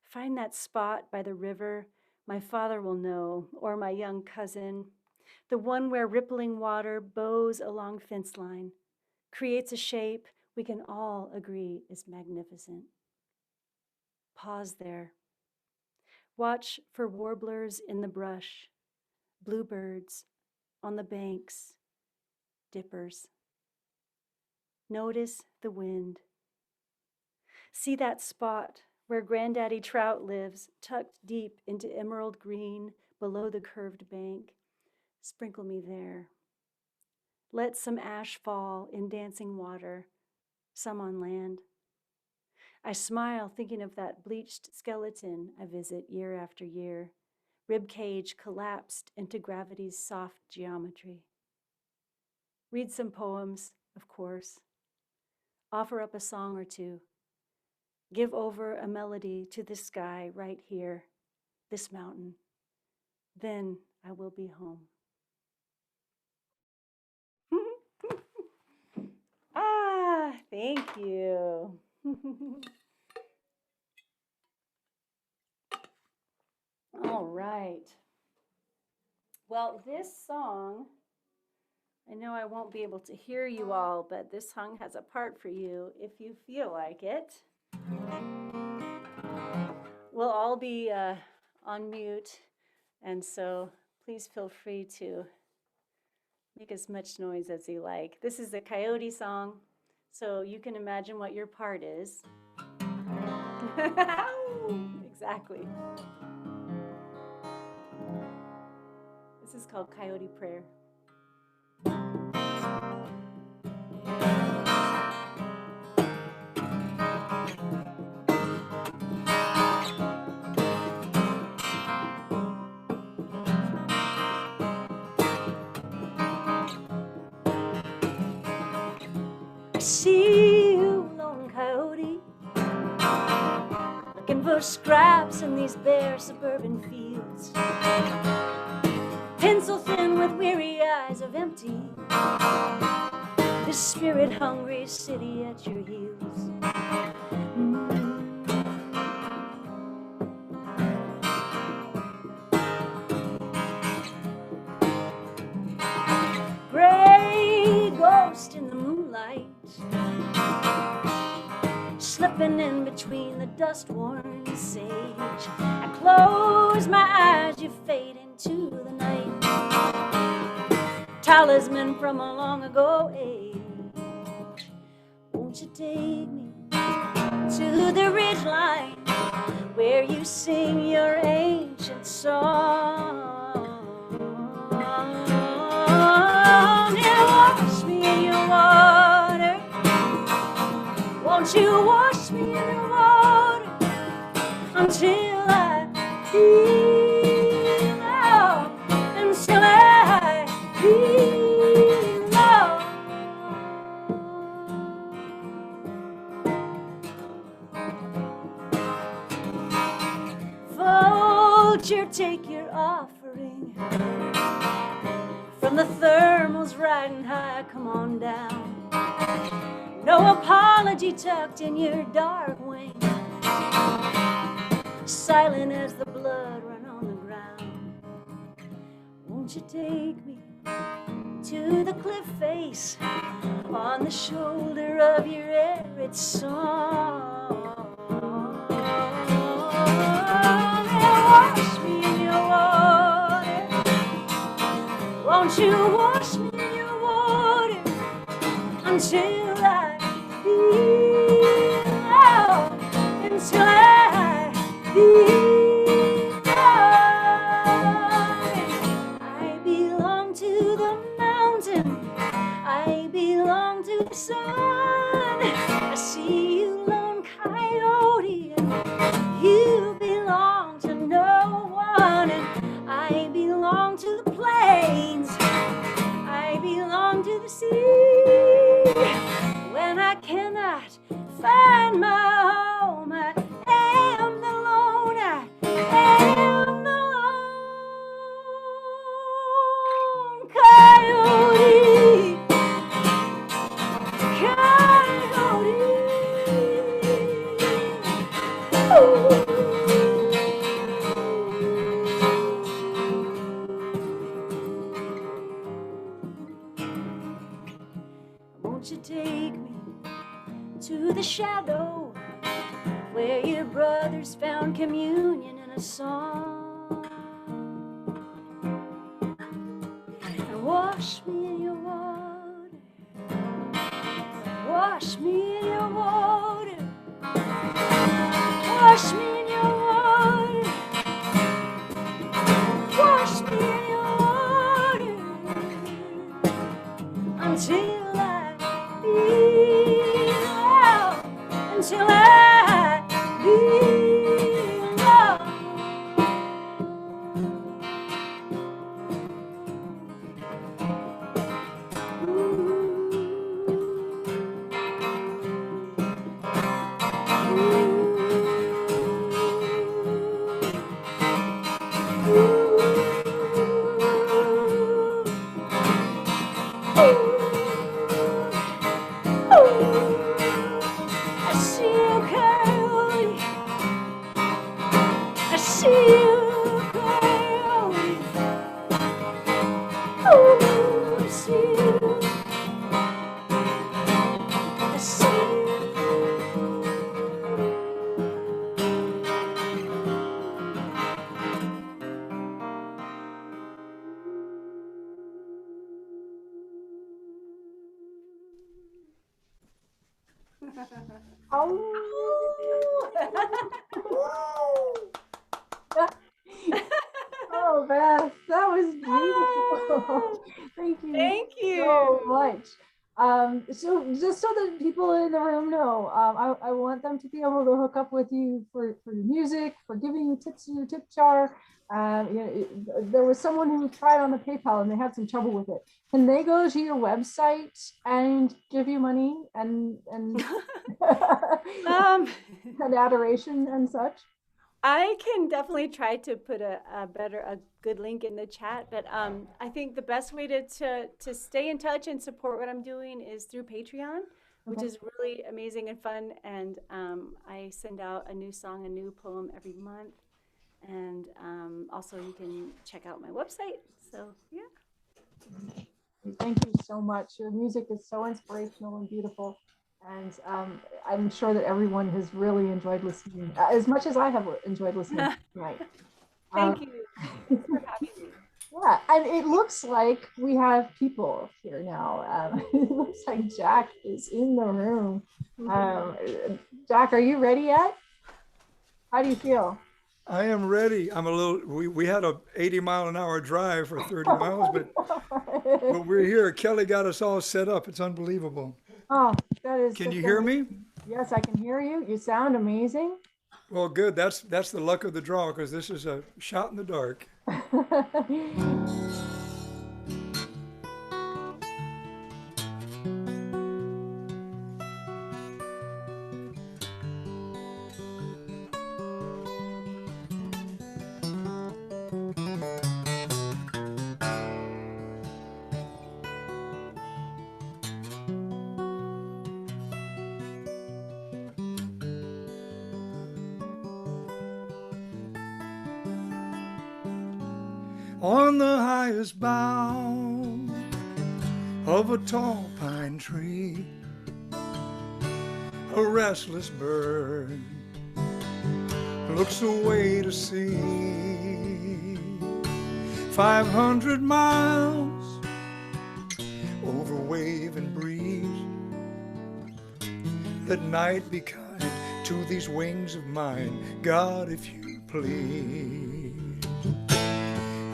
S2: Find that spot by the river my father will know, or my young cousin, the one where rippling water bows along fence line, creates a shape we can all agree is magnificent. Pause there. Watch for warblers in the brush, bluebirds on the banks, dippers. Notice the wind. See that spot where Granddaddy Trout lives, tucked deep into emerald green below the curved bank. Sprinkle me there. Let some ash fall in dancing water, some on land. I smile thinking of that bleached skeleton I visit year after year, rib cage collapsed into gravity's soft geometry. Read some poems, of course. Offer up a song or two. Give over a melody to this sky right here, this mountain. Then I will be home. Thank you. All right. Well, this song, I know I won't be able to hear you all, but this song has a part for you if you feel like it. We'll all be on mute, and so please feel free to make as much noise as you like. This is a coyote song, so you can imagine what your part is. Exactly. This is called Coyote Prayer. I see you, lone coyote, looking for scraps in these bare suburban fields, pencil thin with weary eyes of empty, this spirit-hungry city at your heels. Gray ghost in the moonlight, slipping in between the dust-worn sage. I close my eyes, you fade into the night. Talisman from a long ago age. Won't you take me to the ridgeline where you sing your ancient song? And wash me in your water. Won't you wash me in your water until I feel love, until I feel love. Vulture, take your offering from the thermals riding high, come on down. No apology tucked in your dark wing, silent as the blood run on the ground. Won't you take me to the cliff face on the shoulder of your arid song? And wash me in your water. Won't you wash me in your water until I feel love, until I feel love. I belong to the mountain, I belong to the sun. I see you, lone coyote, and you belong to no one. And I belong to the plains, I belong to the sea. When I cannot find my home, I am the lone, I am the lone coyote. Coyote. Ooh. Won't you take me to the shadow where your brothers found communion in a song? And wash me in your water, wash me in your water, wash me in your water, wash me in your water until I feel love, until I feel love. I see you, coyote. I see you, coyote. Oh, I see you. I see you.
S1: Oh, Beth, that was beautiful. Thank you
S2: Thank
S1: so
S2: you.
S1: much. So just so that people in the room know, I want them to be able to hook up with you for your music, for giving you tips in your tip jar. There was someone who tried on the PayPal and they had some trouble with it. Can they go to your website and give you money and
S2: Um,
S1: and adoration and such?
S2: I can definitely try to put a good link in the chat, but I think the best way to stay in touch and support what I'm doing is through Patreon, which
S1: Okay.
S2: is really amazing and fun. And I send out a new song, a new poem every month. And also you can check out my website. So yeah.
S1: Thank you so much. Your music is so inspirational and beautiful. And I'm sure that everyone has really enjoyed listening as much as I have enjoyed listening tonight.
S2: Thank you. Thanks for having me.
S1: Yeah, and it looks like we have people here now. It looks like Jack is in the room. Jack, are you ready yet? How do you feel?
S3: I am ready. I'm a little, we had a 80-mile-an-hour drive for 30 miles, but we're here. Kelly got us all set up. It's unbelievable.
S1: Oh, that is
S3: Can
S1: just
S3: you hear me?
S1: Yes, I can hear you. You sound amazing.
S3: Well, good. That's the luck of the draw because this is a shot in the dark. On the highest bough of a tall pine tree, a restless bird looks away to sea. 500 miles over wave and breeze. Let night be kind to these wings of mine, God, if you please.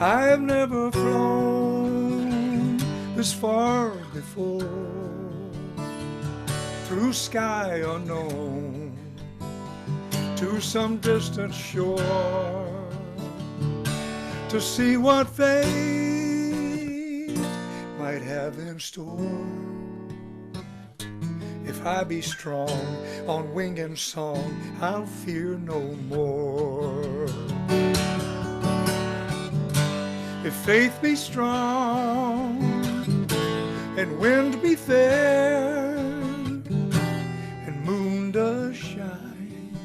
S3: I have never flown this far before, through sky unknown, to some distant shore, to see what fate might have in store. If I be strong on wing and song, I'll fear no more. If faith be strong and wind be fair and moon does shine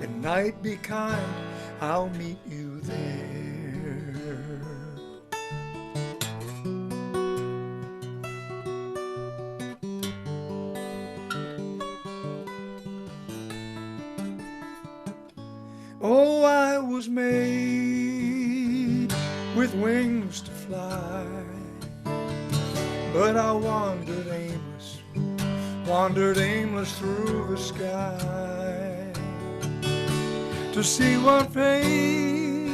S3: and night be kind, I'll meet you there. Oh, I was made with wings to fly, but I wandered aimless through the sky, to see what fate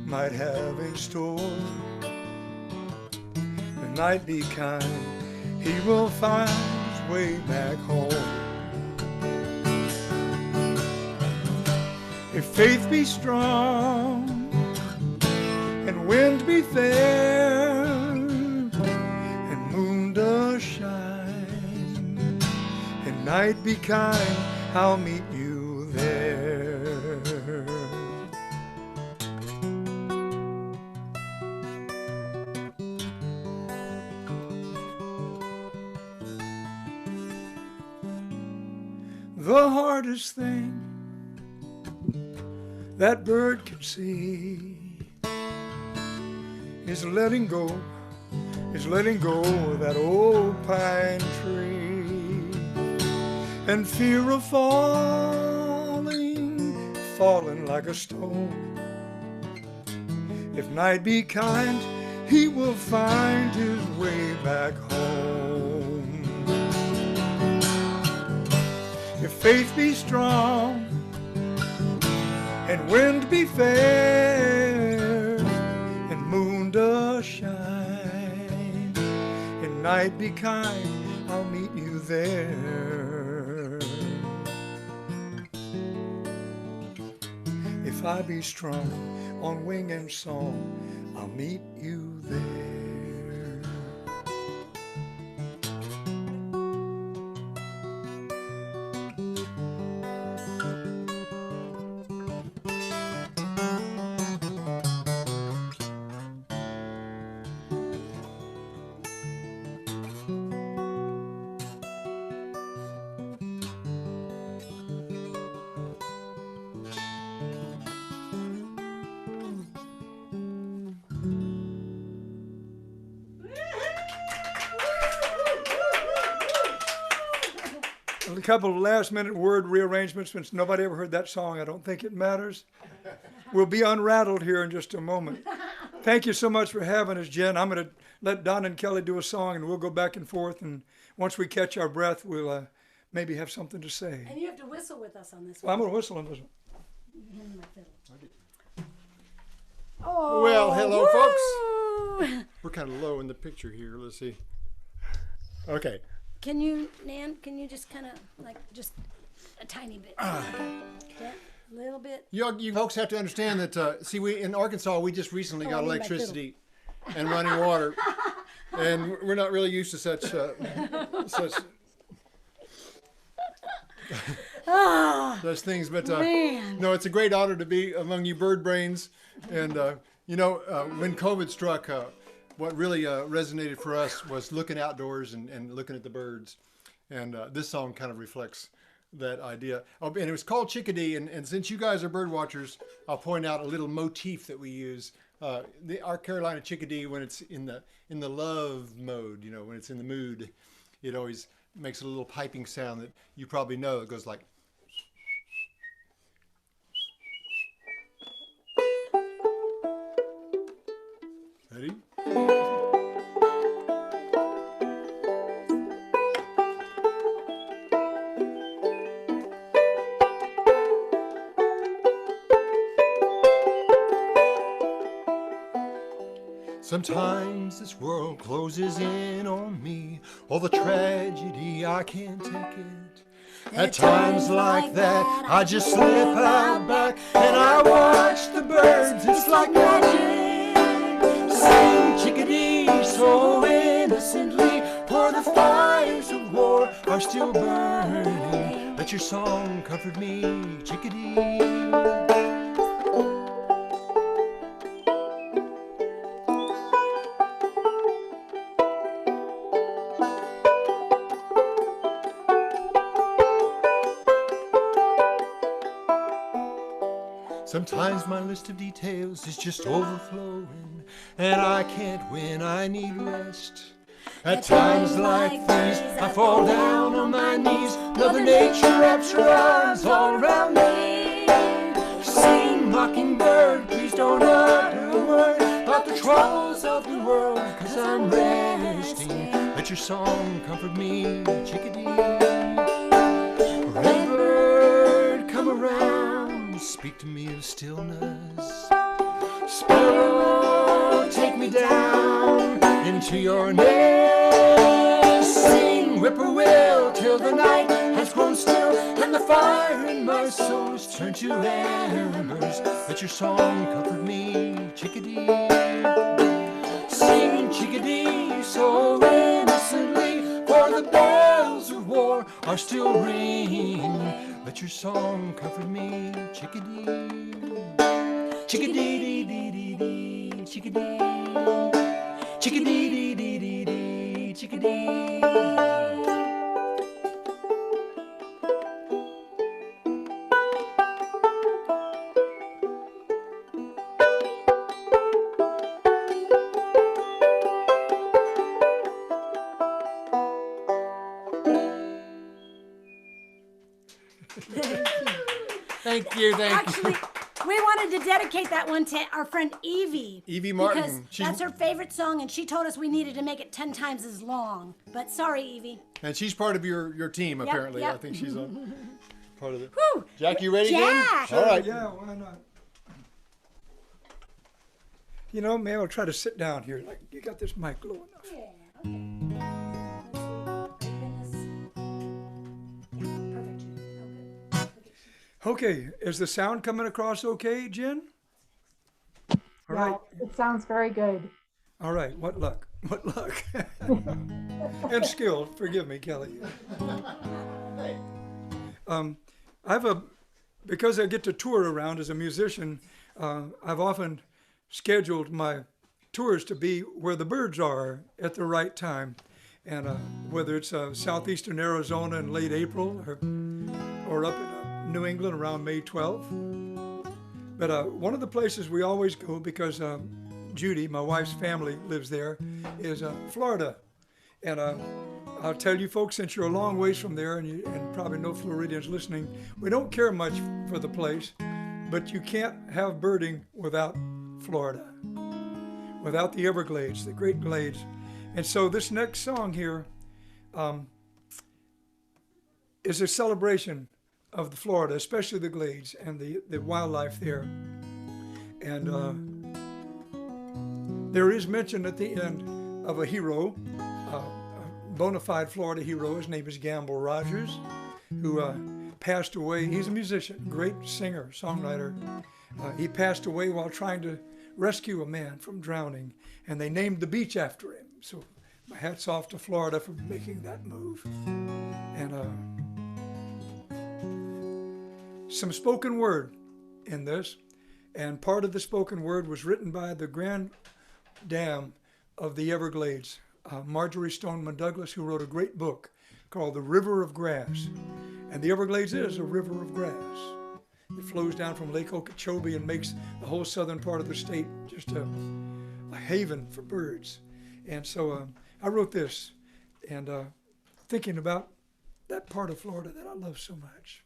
S3: might have in store. The night be kind, he will find his way back home. If faith be strong and wind be fair and moon does shine and night be kind, I'll meet you there. The hardest thing that bird can see is letting go of that old pine tree, and fear of falling like a stone. If night be kind, he will find his way back home. If faith be strong and wind be fair and moon does stars shine. And night be kind, I'll meet you there. If I be strong on wing and song, I'll meet you there. A couple of last-minute word rearrangements. Since nobody ever heard that song, I don't think it matters. We'll be unrattled here in just a moment. Thank you so much for having us, Jen. I'm going to let Donna and Kelly do a song, and we'll go back and forth. And once we catch our breath, we'll maybe have something to say.
S4: And you have to whistle with us on this
S3: Well, I'm
S4: one.
S3: going to whistle on this one.
S4: Hand me my fiddle.
S5: Well, hello, folks.
S4: Woo!
S5: We're kind of low in the picture here. Let's see. Okay.
S4: Can you, Nan, can you just kind of, like, just a tiny bit? Yeah, a little bit.
S5: You folks have to understand that, see, we in Arkansas, we just recently got
S4: I need my
S5: electricity and running water. And we're not really used to such such things. But
S4: Man.
S5: no, it's a great honor to be among you bird brains. And, when COVID struck, what really resonated for us was looking outdoors and looking at the birds. And this song kind of reflects that idea. Oh, and it was called Chickadee. And since you guys are bird watchers, I'll point out a little motif that we use. Our Carolina chickadee, when it's in the love mode, when it's in the mood, it always makes a little piping sound that you probably know. It goes like. Ready? Sometimes this world closes in on me, all the tragedy, I can't take it. At times like that, I just slip out back and I watch the birds, it's like magic. Sing chickadee so innocently, for the fires of war are still burning. Let your song comfort me, chickadee. Sometimes my list of details is just overflowing, and I can't win, I need rest. At times like these, I fall down on my knees. Mother Nature wraps her arms all around me. Sing, mockingbird, please don't utter a word about the troubles of the world, 'cause I'm resting. Let your song comfort me, chickadee. Redbird, come around, speak to me of stillness. Sparrow, take me down into your nest. Sing, whippoorwill, till the night has grown still and the fire in my soul has turned to embers. Let your song comfort me, chickadee. Sing, chickadee, so innocently, for the bells of war are still ringing. Let your song comfort me, chickadee. Chickadee-dee-dee-dee-dee, chickadee. Chickadee-dee-dee-dee-dee, chickadee. Thank you.
S4: Actually, we wanted to dedicate that one to our friend Evie.
S5: Evie Martin.
S4: Because
S5: She's-
S4: that's her favorite song, and she told us we needed to make it 10 times as long. But sorry, Evie.
S5: And she's part of your team, apparently.
S4: yep.
S5: I think she's on part of it.
S4: Whew.
S5: Jack, you ready
S4: Jack!
S5: again? All right.
S3: Yeah, why not? You know, maybe I'll try to sit down here. Like, you got this mic low enough.
S4: Yeah, okay. Perfect.
S3: Okay, is the sound coming across okay, Jen? All right.
S1: Yeah, it sounds very good.
S3: All right, what luck. What luck. And skill. Forgive me, Kelly. Because I get to tour around as a musician, I've often scheduled my tours to be where the birds are at the right time. And whether it's southeastern Arizona in late April or up in New England around May 12th. But one of the places we always go, because Judy, my wife's family, lives there, is Florida. And I'll tell you folks, since you're a long ways from there and probably no Floridians listening, we don't care much for the place, but you can't have birding without Florida, without the Everglades, the Great Glades. And so this next song here is a celebration of the Florida, especially the Glades and the wildlife there. And there is mention at the end of a hero, a bona fide Florida hero. His name is Gamble Rogers, who passed away. He's a musician, great singer, songwriter. He passed away while trying to rescue a man from drowning, and they named the beach after him. So my hat's off to Florida for making that move. And some spoken word in this, and part of the spoken word was written by the grand dam of the Everglades, Marjorie Stoneman Douglas, who wrote a great book called The River of Grass. And the Everglades is a river of grass. It flows down from Lake Okeechobee and makes the whole southern part of the state just a haven for birds. And so I wrote this, and thinking about that part of Florida that I love so much.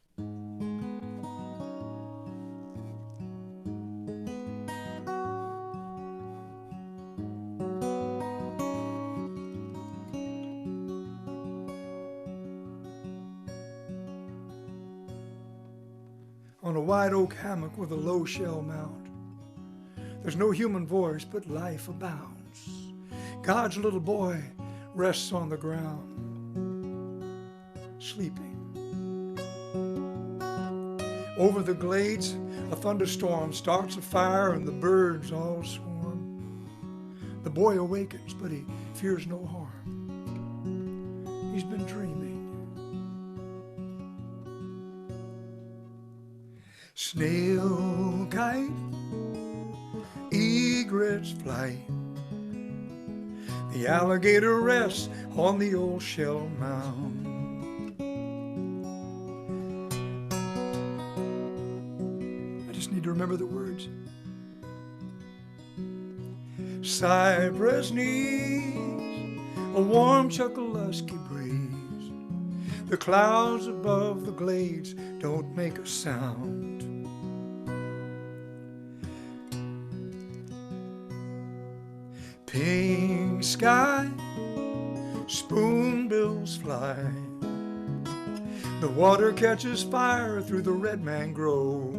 S3: On a white oak hammock with a low shell mound, there's no human voice, but life abounds. God's little boy rests on the ground, sleeping. Over the glades, a thunderstorm starts a fire and the birds all swarm. The boy awakens, but he fears no harm. He's been dreaming. Snail kite, egret's flight. The alligator rests on the old shell mound. I just need to remember the words. Cypress knees, a warm chuckle-lusky breeze. The clouds above the glades don't make a sound. Pink sky, spoonbills fly. The water catches fire through the red mangrove.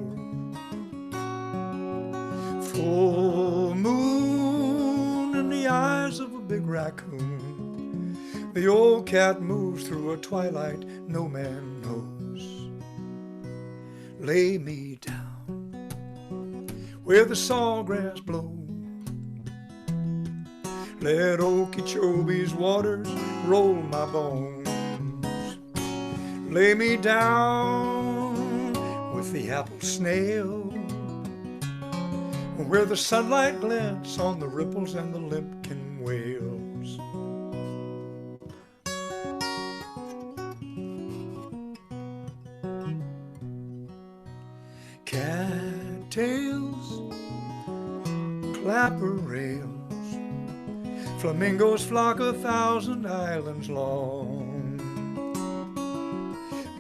S3: Full moon in the eyes of a big raccoon. The old cat moves through a twilight no man knows. Lay me down where the sawgrass blows. Let Okeechobee's waters roll my bones. Lay me down with the apple snail, where the sunlight glints on the ripples and the limpkin whales. Cattails, clapper rails, flamingos flock 1,000 islands long.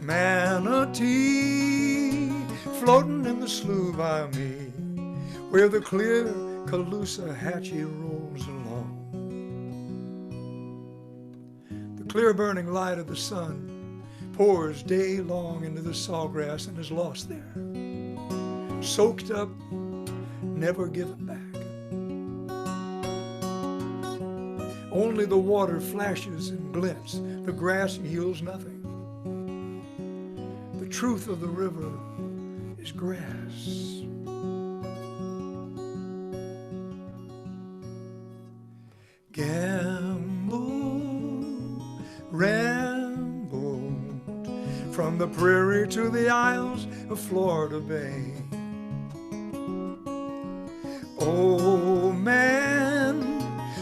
S3: Manatee floating in the slough by me, where the clear Caloosahatchee rolls along. The clear burning light of the sun pours day long into the sawgrass and is lost there, soaked up, never given back. Only the water flashes and glints, the grass yields nothing. The truth of the river is grass. Gamble, ramble, from the prairie to the isles of Florida Bay. Oh man,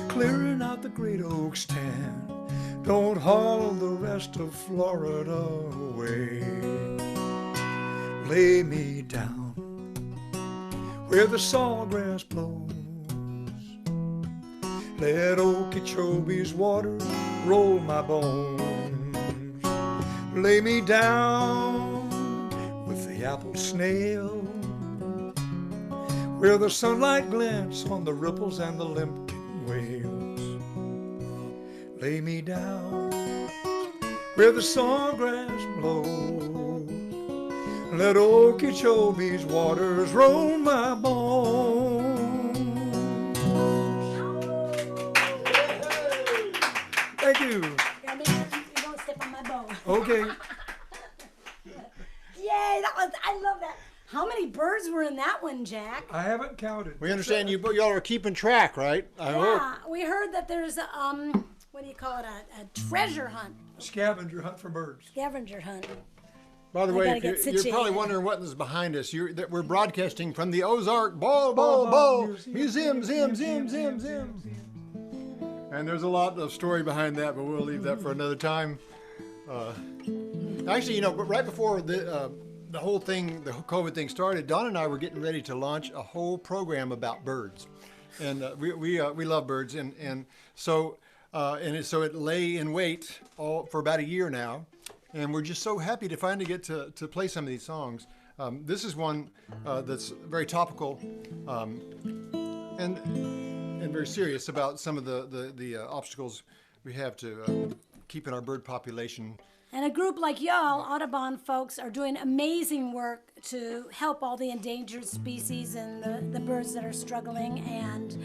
S3: clearing out the great oak stand, don't haul the rest of Florida away. Lay me down where the sawgrass blows. Let Okeechobee's water roll my bones. Lay me down with the apple snail, where the sunlight glints on the ripples and the limpkin whales. Lay me down where the sawgrass blows. Let Okeechobee's waters roll my bones. Thank you.
S4: You don't step on my bow.
S3: Okay.
S4: Yay, I love that. How many birds were in that one, Jack?
S3: I haven't counted.
S5: We understand y'all are keeping track, right? I hope.
S4: Yeah, we heard that there's what do you call it? A treasure hunt,
S3: Scavenger hunt for birds.
S4: scavenger hunt.
S5: By the
S4: I
S5: way,
S4: gotta
S5: if
S4: get
S5: you're probably
S4: situated.
S5: wondering what is behind us. That we're broadcasting from the Ozark Ball Museum. And there's a lot of story behind that, but we'll leave that for another time. Actually, but right before the whole thing, the COVID thing started, Donna and I were getting ready to launch a whole program about birds, and we love birds, and so it lay in wait for about a year now, and we're just so happy to finally get to play some of these songs. This is one that's very topical, and very serious about some of the obstacles we have to keeping our bird population.
S4: And a group like y'all, Audubon folks, are doing amazing work to help all the endangered species and the birds that are struggling. And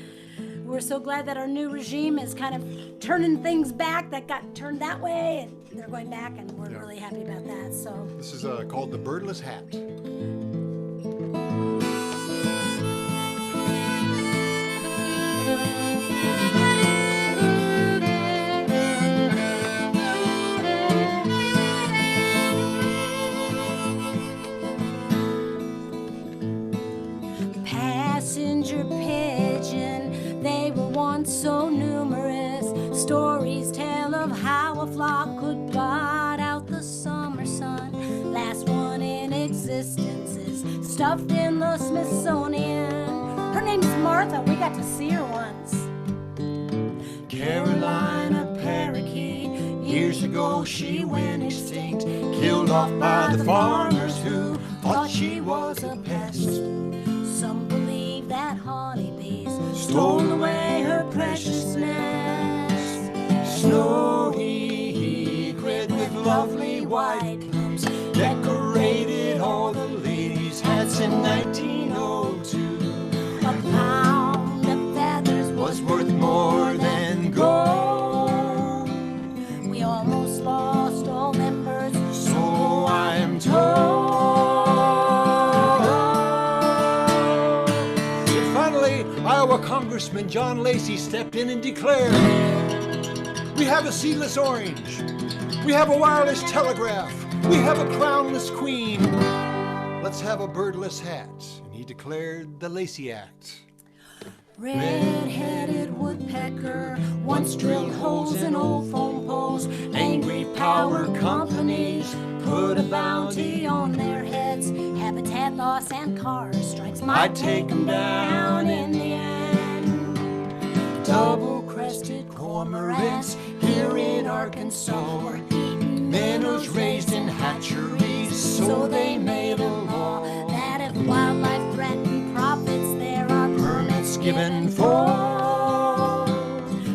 S4: we're so glad that our new regime is kind of turning things back that got turned that way, and they're going back, and we're really happy about that. So
S5: This is called the Birdless Hat.
S4: passenger pigeon, they were once so numerous. Stories tell of how a flock could blot out the summer sun. Last one in existence is stuffed in the Smithsonian. Her name's Martha, we got to see her once.
S3: Carolina parakeet, years ago she went extinct, killed off by the farmers who thought she was a pest.
S4: Some believe that honeybees
S3: Stole away her precious nest. Snowy egret with lovely white plums decorated all the ladies' hats in 1902.
S4: a pound of feathers
S3: Was worth more than gold,
S4: We almost lost all members.
S3: so I am told. And finally, Iowa Congressman John Lacey stepped in and declared, "We have a seedless orange, we have a wireless telegraph, we have a crownless queen. Let's have a birdless hat." And he declared the Lacey Act.
S4: Red-headed woodpecker once drilled holes in old phone poles. Angry power companies put a bounty on their heads. Habitat loss and car strikes might take them down in the end.
S3: Double-crested cormorants here in Arkansas were eating minnows raised in hatcheries, so they made a law
S4: That if wildlife threaten profits, there are permits
S3: given for.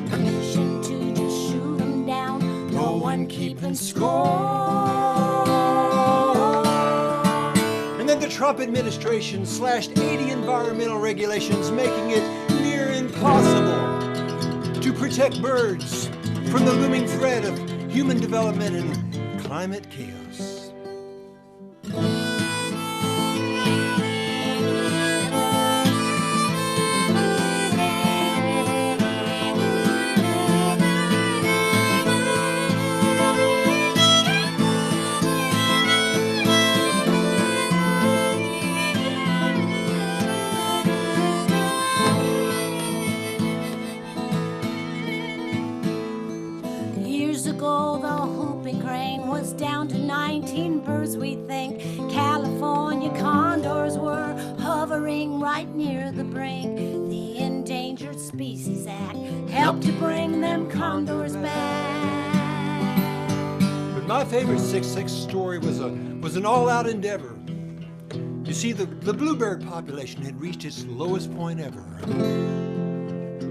S4: permission to just shoot them down.
S3: No one keeping score. And then the Trump administration slashed 80 environmental regulations, making it near impossible
S6: to protect birds from the looming threat of human development and climate chaos.
S4: Down to 19 birds, we think. California condors were hovering right near the brink. The Endangered Species Act helped to bring them condors back.
S6: But my favorite 6/6 story was an all-out endeavor. You see, the bluebird population had reached its lowest point ever.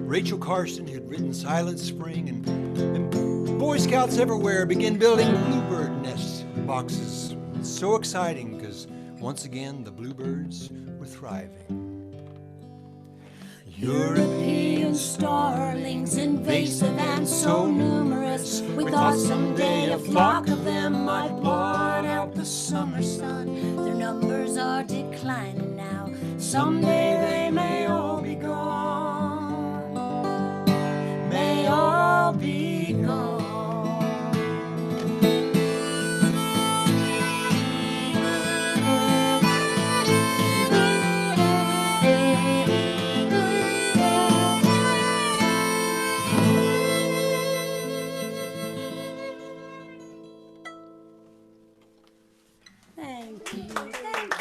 S6: Rachel Carson had written Silent Spring, and Boy Scouts everywhere began building bluebird nest boxes. It's so exciting because once again the bluebirds were thriving.
S4: European starlings, invasive and so numerous. We thought someday a flock of them might blot out the summer sun. Their numbers are declining now. Someday they may all be gone. May all be gone.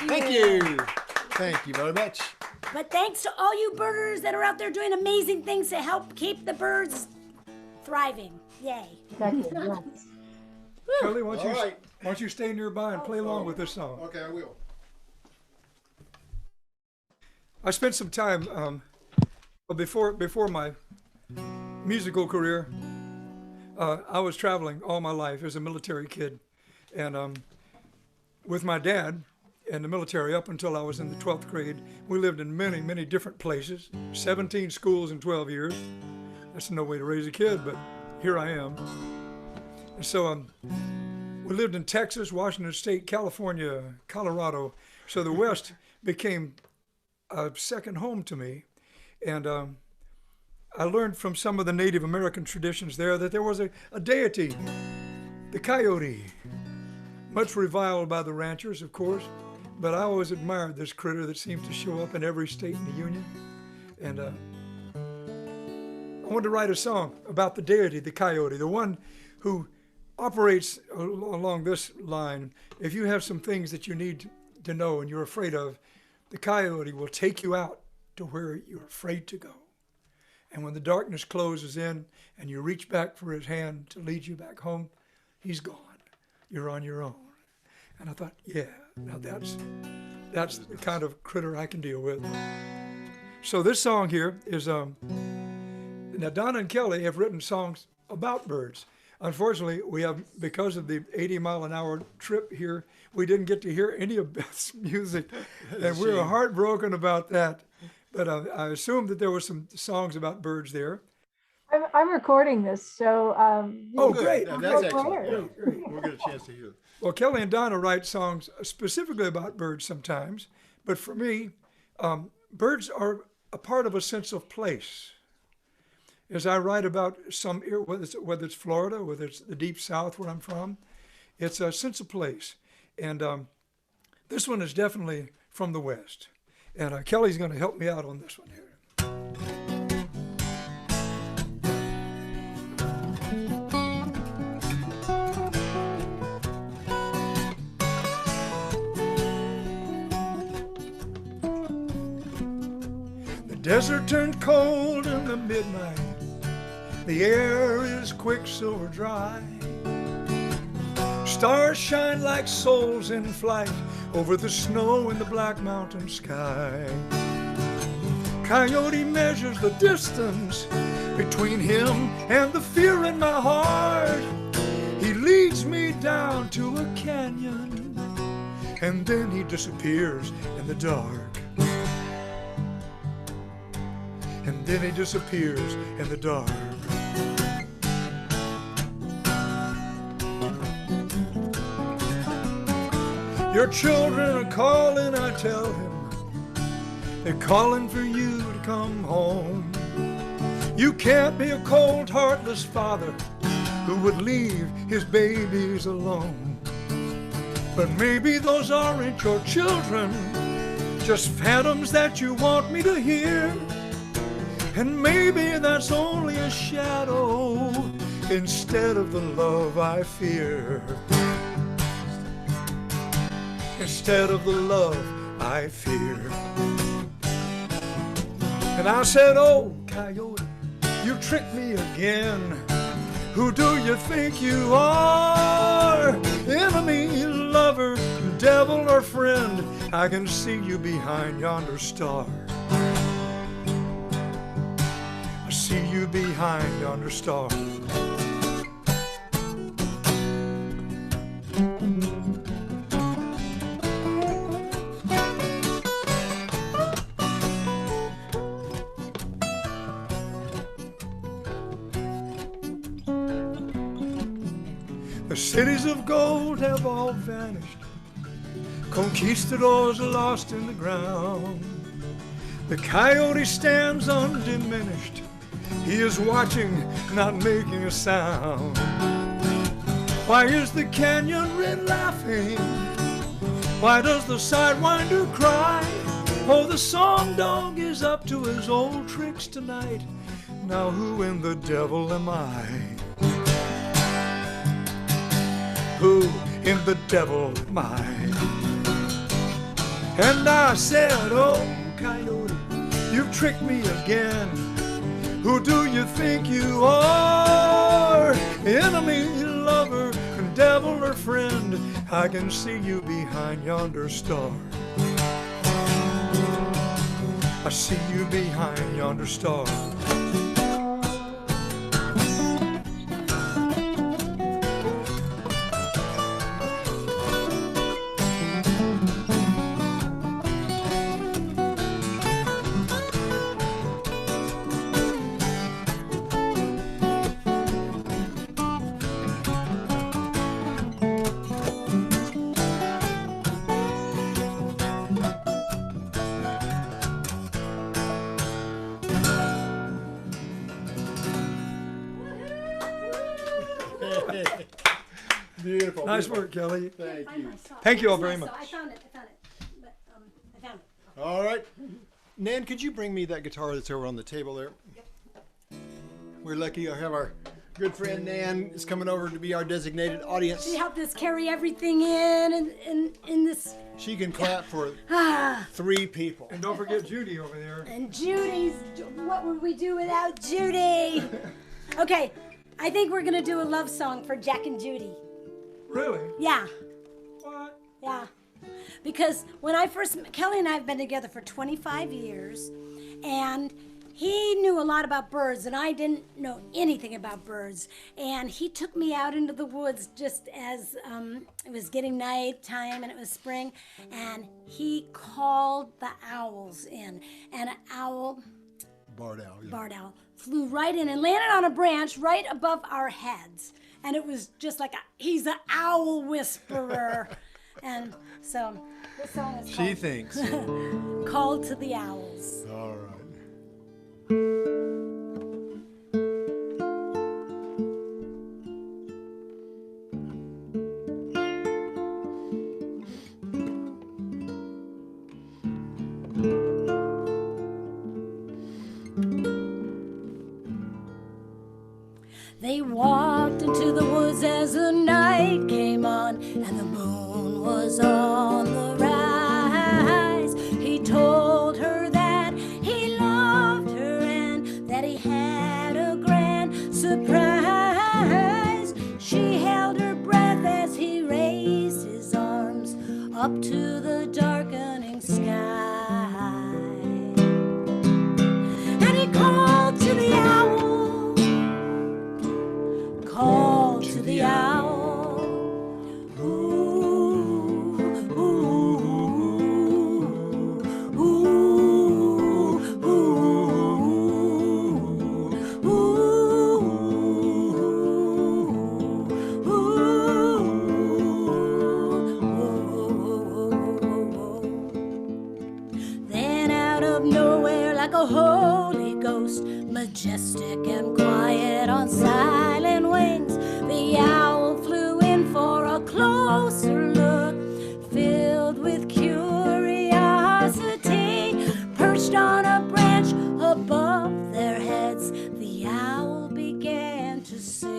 S6: Thank you.
S5: Thank you very much.
S4: But thanks to all you birders that are out there doing amazing things to help keep the birds thriving. Yay.
S1: Thank you. Yes.
S3: Kelly, why
S5: All
S3: don't
S5: right.
S3: you stay nearby and play along with this song?
S5: Okay, I will.
S3: I spent some time before my musical career. I was traveling all my life as a military kid, and with my dad in the military up until I was in the 12th grade. We lived in many, many different places, 17 schools in 12 years. That's no way to raise a kid, but here I am. And so we lived in Texas, Washington State, California, Colorado. So the West became a second home to me. And I learned from some of the Native American traditions there that there was a deity, the coyote, much reviled by the ranchers, of course. But I always admired this critter that seems to show up in every state in the Union. And I wanted to write a song about the deity, the coyote, the one who operates along this line. If you have some things that you need to know and you're afraid of, the coyote will take you out to where you're afraid to go. And when the darkness closes in and you reach back for his hand to lead you back home, he's gone. You're on your own. And I thought, yeah, now that's the kind of critter I can deal with. So this song here is, now Donna and Kelly have written songs about birds. Unfortunately, we have, because of the 80-mile-an-hour trip here, we didn't get to hear any of Beth's music, and we were heartbroken about that. But I assumed that there were some songs about birds there.
S1: I'm recording this, so.
S3: Oh, great.
S5: Yeah, that's excellent. Great. We'll get a chance to hear it.
S3: Well, Kelly and Donna write songs specifically about birds sometimes, but for me, birds are a part of a sense of place. As I write about some, whether it's Florida, whether it's the deep south where I'm from, it's a sense of place. And this one is definitely from the West. And Kelly's going to help me out on this one here. The desert turned cold in the midnight. The air is quicksilver dry. Stars shine like souls in flight over the snow in the black mountain sky. Coyote measures the distance between him and the fear in my heart. He leads me down to a canyon, and then he disappears in the dark. And then he disappears in the dark. Your children are calling, I tell him. They're calling for you to come home. You can't be a cold, heartless father who would leave his babies alone. But maybe those aren't your children, just phantoms that you want me to hear. And maybe that's only a shadow instead of the love I fear. Instead of the love I fear. And I said, oh, coyote, you tricked me again. Who do you think you are? Enemy, lover, devil, or friend? I can see you behind yonder star. I see you behind yonder star. The cities of gold have all vanished. Conquistadors are lost in the ground. The coyote stands undiminished. He is watching, not making a sound. Why is the canyon red laughing? Why does the sidewinder cry? Oh, the song dog is up to his old tricks tonight. Now who in the devil am I? Who in the devil am I? And I said, oh, coyote, you've tricked me again. Who do you think you are? Enemy, lover, devil, or friend? I can see you behind yonder star. I see you behind yonder star.
S5: Beautiful.
S3: Nice
S5: beautiful.
S3: work, Kelly.
S5: Thank you.
S3: Thank you all very much.
S4: I found it. But, I found it.
S5: All right. Nan, could you bring me that guitar that's over on the table there? We're lucky to have our good friend Nan is coming over to be our designated audience.
S4: She helped us carry everything in this.
S5: She can clap for
S4: Ah,
S5: 3 people.
S3: And don't forget Judy over there.
S4: and Judy's. What would we do without Judy? Okay, I think we're gonna do a love song for Jack and Judy.
S3: Really?
S4: Yeah,
S3: What?
S4: yeah. Because when I first met Kelly and I have been together for 25 years, and he knew a lot about birds, and I didn't know anything about birds. And he took me out into the woods just as it was getting nighttime and it was spring, and he called the owls in. And an owl,
S5: Barred owl. Yeah.
S4: barred owl, flew right in and landed on a branch right above our heads. And it was just like, he's an owl whisperer. And so this song is
S5: She
S4: called
S5: thinks.
S4: Called to the Owls.
S5: All right.
S4: They walked into the woods as the night came on, and the moon was on the rise. He told her that he loved her and of nowhere like a holy ghost, majestic and quiet on silent wings. The owl flew in for a closer look, filled with curiosity. Perched on a branch above their heads, the owl began to sing.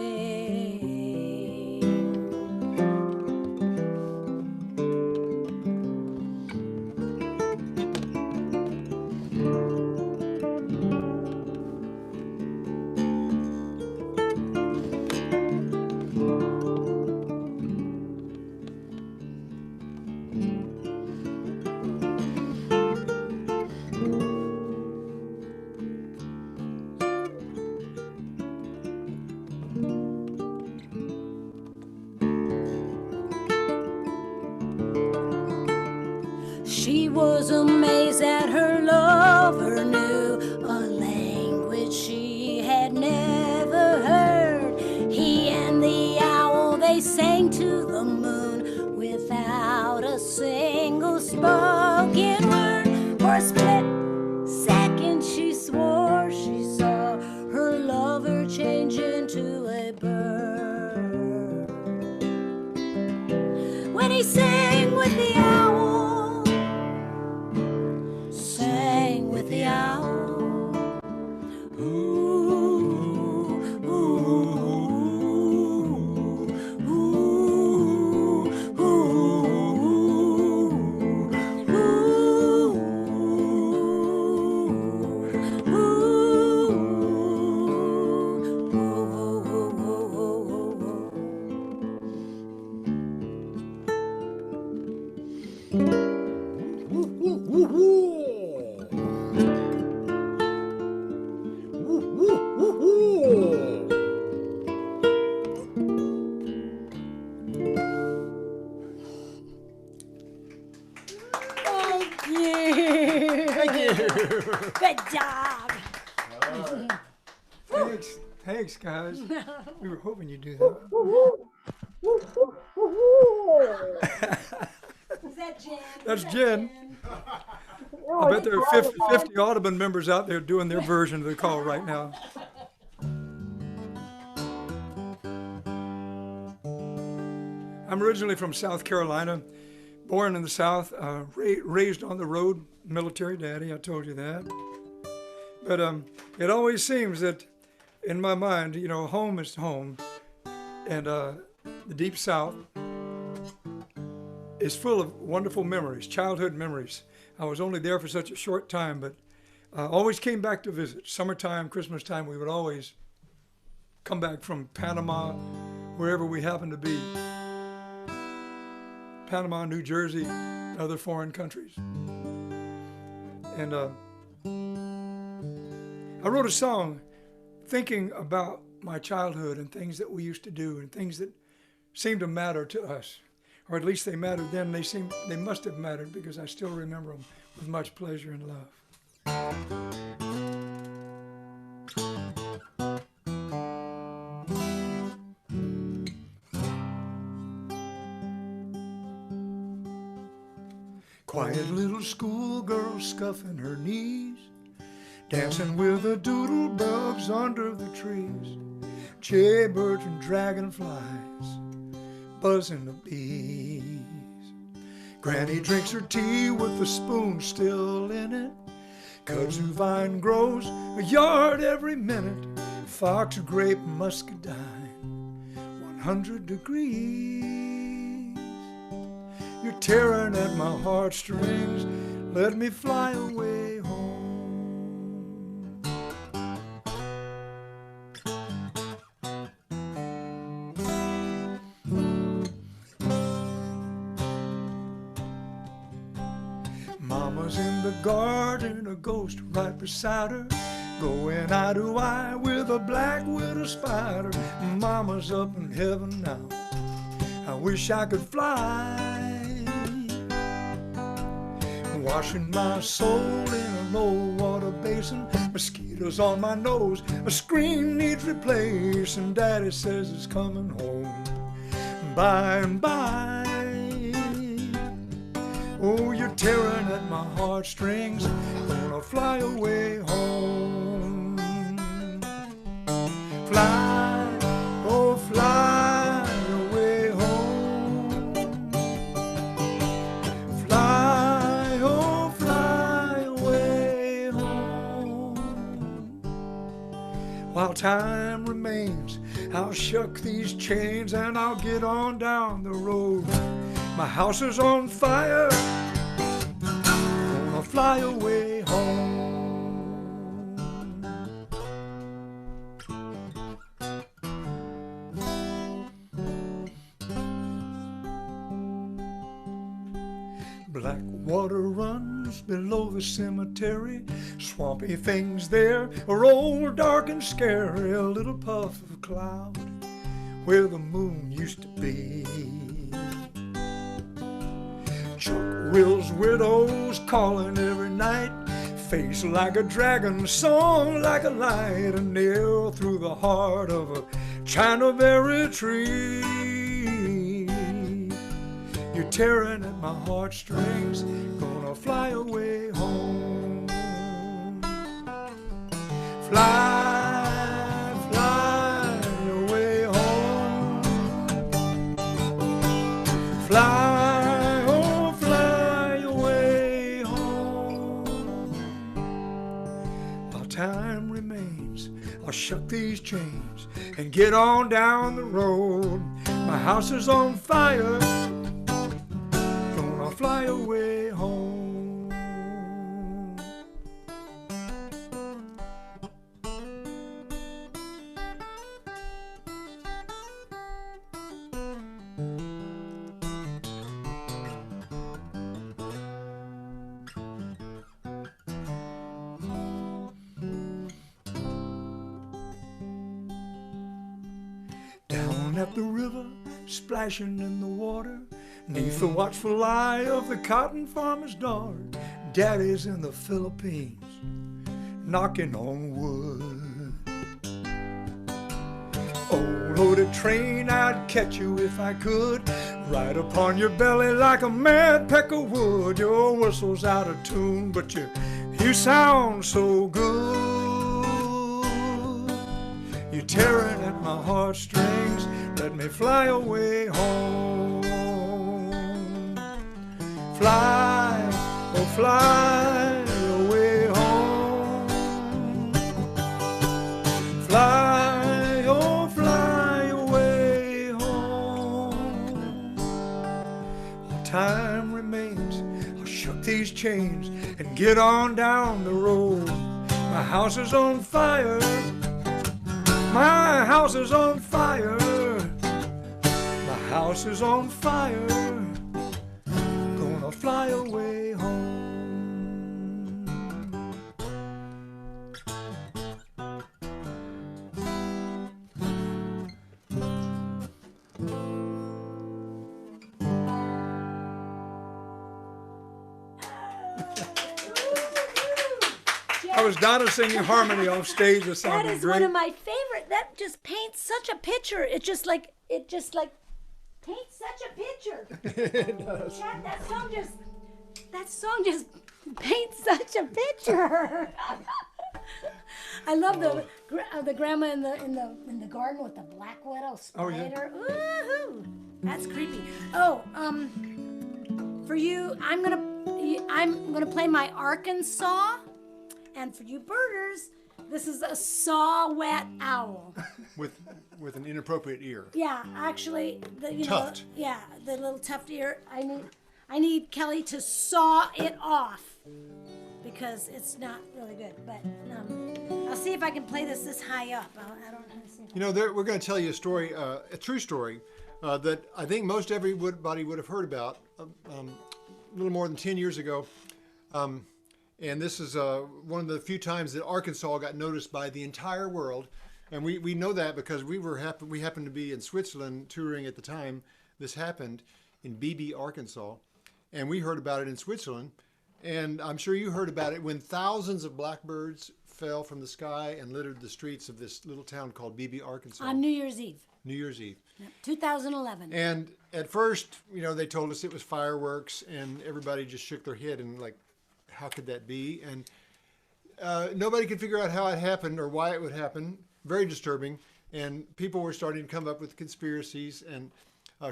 S4: She was amazed that her lover knew a language she had never heard. He and the owl, they sang to the moon without a single spoken word. For a split second she swore she saw her lover change into a bird. When he sang with the owl, sang with the owl. Ooh, ooh, ooh, ooh, Good job.
S3: Thanks, guys. We were hoping you'd do that.
S4: Is that Jen?
S3: That's Jen. I bet there are 50 Audubon members out there doing their version of the call right now. I'm originally from South Carolina, born in the South, raised on the road, military daddy, I told you that. But it always seems that in my mind, you know, home is home, and the Deep South is full of wonderful memories, childhood memories. I was only there for such a short time, but always came back to visit. Summertime, Christmas time, we would always come back from Panama, wherever we happened to be. Panama, New Jersey, other foreign countries. And I wrote a song thinking about my childhood and things that we used to do and things that seemed to matter to us. Or at least they mattered then. They must have mattered because I still remember them with much pleasure and love. Quiet little schoolgirl scuffing her knees, dancing with the doodle bugs under the trees, jaybirds and dragonflies, buzzing the bees. Granny drinks her tea with the spoon still in it. Kudzu vine grows a yard every minute. Fox grape muscadine, 100 degrees. You're tearing at my heartstrings. Let me fly away home. Mama's in the garden, a ghost right beside her, going eye to eye with a black widow spider. Mama's up in heaven now. I wish I could fly, washing my soul in an old water basin. Mosquitoes on my nose, a screen needs replacing. Daddy says it's coming home by and by. Oh, you're tearing at my heartstrings. Gonna fly away home. Fly, oh fly away home. Fly, oh fly away home. While time remains, I'll shuck these chains and I'll get on down the road. My house is on fire, gonna fly away home. Black water runs below the cemetery. Swampy things there are old, dark and scary. A little puff of cloud where the moon used to be. Chuck Will's widow's calling every night. Face like a dragon, song like a light. A nail through the heart of a Chinaberry tree. You're tearing at my heartstrings, gonna fly away home. Fly, fly away home. Fly, oh fly away home. While time remains, I'll shuck these chains and get on down the road. My house is on fire, gonna fly away home. Down at the river, splashing in the water, 'neath the watchful eye of the cotton farmer's daughter. Daddy's in the Philippines, knocking on wood. Oh, loaded train, I'd catch you if I could, right upon your belly like a mad peck of wood. Your whistle's out of tune, but you sound so good. You're tearing at my heartstrings, let me fly away home. Fly, oh fly away home. Fly, oh fly away home. While time remains, I'll shuck these chains and get on down the road. My house is on fire. My house is on fire. My house is on fire. Gonna fly away home. That was Donna singing harmony off stage. That sounded
S4: That is
S3: great.
S4: one of my favorite. That just paints such a picture. It just like paints such a picture.
S3: It does.
S4: That song just paints such a picture. I love the grandma in the garden with the black widow spider.
S3: Oh, yeah.
S4: Woohoo! That's creepy. Oh, for you, I'm gonna play my Arkansas, and for you birders, this is a saw-whet owl.
S5: With an inappropriate ear.
S4: Yeah, actually,
S5: Tuft.
S4: The little tuft ear. I need Kelly to saw it off because it's not really good. But I'll see if I can play this high up. I don't know how to see.
S5: You know, we're going to tell you a story, a true story, that I think most everybody would have heard about a little more than 10 years ago. And this is one of the few times that Arkansas got noticed by the entire world. And we know that because we happened to be in Switzerland touring at the time this happened in Beebe, Arkansas. And we heard about it in Switzerland. And I'm sure you heard about it when thousands of blackbirds fell from the sky and littered the streets of this little town called Beebe, Arkansas.
S4: On New Year's Eve.
S5: New Year's Eve.
S4: 2011.
S5: And at first, they told us it was fireworks, and everybody just shook their head and like, how could that be? And nobody could figure out how it happened or why it would happen. Very disturbing. And people were starting to come up with conspiracies. And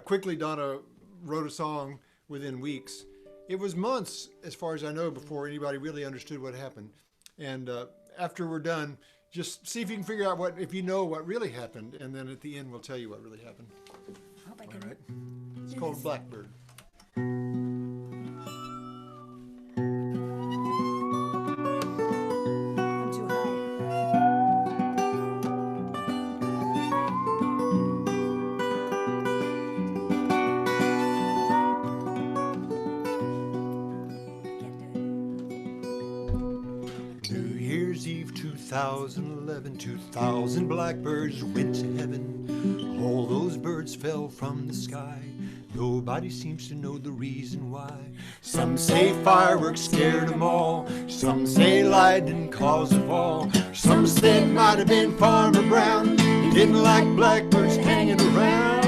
S5: quickly, Donna wrote a song within weeks. It was months, as far as I know, before anybody really understood what happened. And after we're done, just see if you can figure out if you know what really happened. And then at the end, we'll tell you what really happened.
S4: Hope I
S5: All
S4: can
S5: right. It's called Blackbird.
S4: I'm too high. Can't do
S6: New Year's Eve 2011, 2,000 blackbirds went to heaven. All those birds fell from the sky. Nobody seems to know the reason why. Some say fireworks scared them all. Some say lightning caused the fall. Some say it might have been Farmer Brown. He didn't like blackbirds hanging around.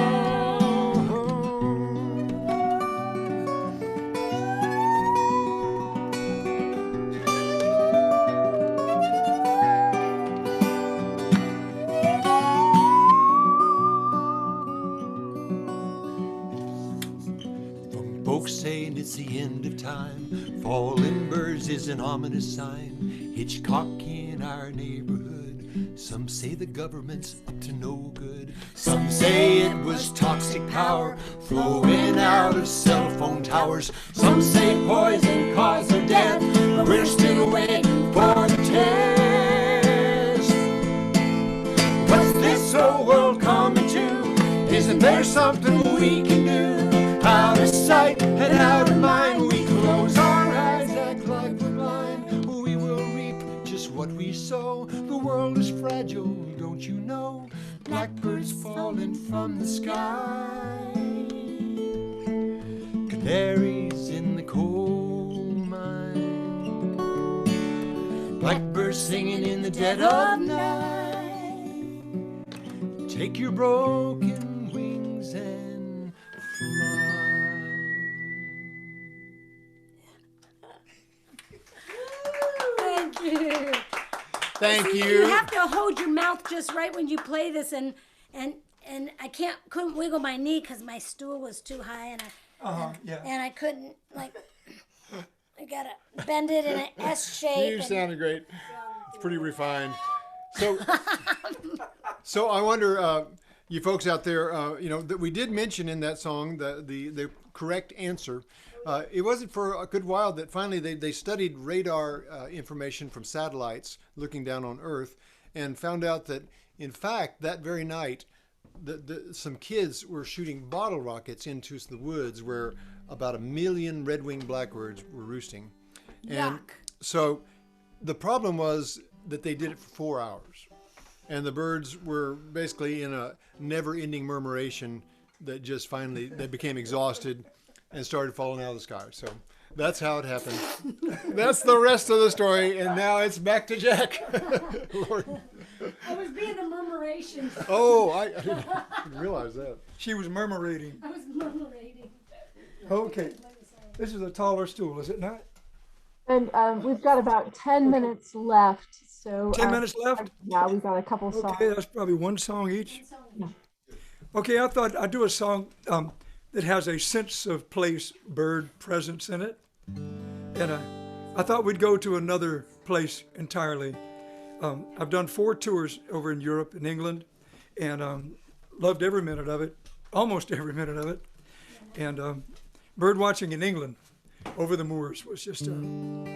S6: Folks saying it's the end of time. Falling birds is an ominous sign. Hitchcock in our neighborhood. Some say the government's up to no good. Some say it was toxic power flowing out of cell phone towers. Some say poison caused their death, but we're still waiting for the test. What's this whole world coming to? Isn't there something we can do? Out of sight and out of mind, we close our eyes, act like we're blind. We will reap just what we sow. The world is fragile, don't you know? Blackbirds falling from the sky, canaries in the coal mine, blackbirds singing in the dead of night. Take your broken wings and fly.
S4: Thank you.
S5: Thank
S4: See,
S5: you.
S4: You have to hold your mouth just right when you play this, and I couldn't wiggle my knee because my stool was too high, and I couldn't I gotta bend it in an S shape.
S5: You sounded great. It's pretty refined. So I wonder, you folks out there, that we did mention in that song the correct answer. It wasn't for a good while that finally they studied radar information from satellites looking down on Earth and found out that, in fact, that very night, some kids were shooting bottle rockets into the woods where about 1 million red-winged blackbirds were roosting. And so the problem was that they did it for 4 hours. And the birds were basically in a never-ending murmuration that just finally, they became exhausted and started falling out of the sky. So that's how it happened. That's the rest of the story, and now it's back to Jack. Lord.
S4: I was being a murmuration.
S5: Oh, I didn't realize that.
S7: She was murmurating.
S4: I was murmurating.
S7: Okay. This is a taller stool, is it not?
S1: And we've got about 10 minutes left. So
S7: 10 minutes left?
S1: Yeah, we've got a couple songs.
S7: Okay, that's probably one song each. Okay, I thought I'd do a song that has a sense of place, bird presence in it. And I thought we'd go to another place entirely. I've done 4 tours over in Europe and England, and loved every minute of it, almost every minute of it. And bird watching in England over the moors was just an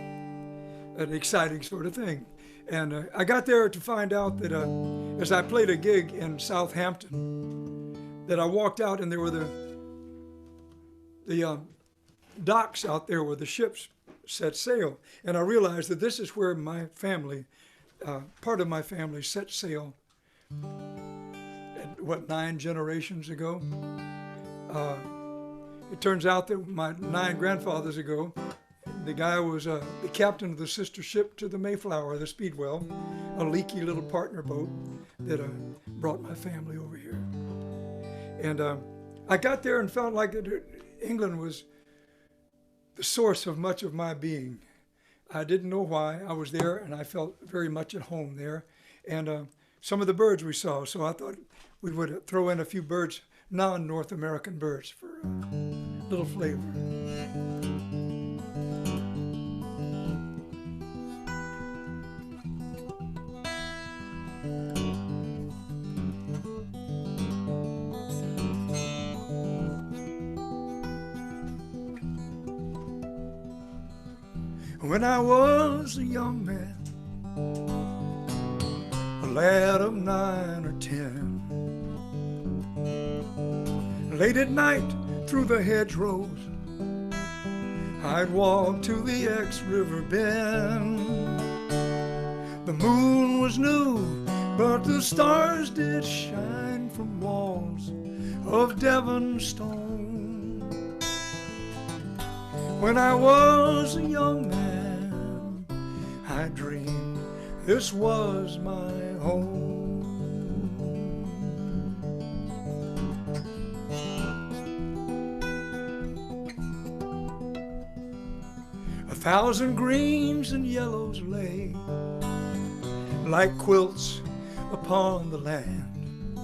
S7: exciting sort of thing. And I got there to find out that as I played a gig in Southampton, that I walked out and there were the docks out there where the ships set sail. And I realized that this is where my family, part of my family set sail, 9 generations ago? It turns out that my 9 grandfathers ago, the guy was the captain of the sister ship to the Mayflower, the Speedwell, a leaky little partner boat that brought my family over here. And I got there and felt like England was the source of much of my being. I didn't know why. I was there, and I felt very much at home there. And some of the birds we saw, so I thought we would throw in a few birds, non-North American birds, for a little flavor. When I was a young man, a lad of 9 or 10, late at night through the hedgerows, I'd walk to the Ex-River Bend. The moon was new, but the stars did shine from walls of Devon stone. When I was a young man, I dreamed this was my home. A thousand greens and yellows lay like quilts upon the land,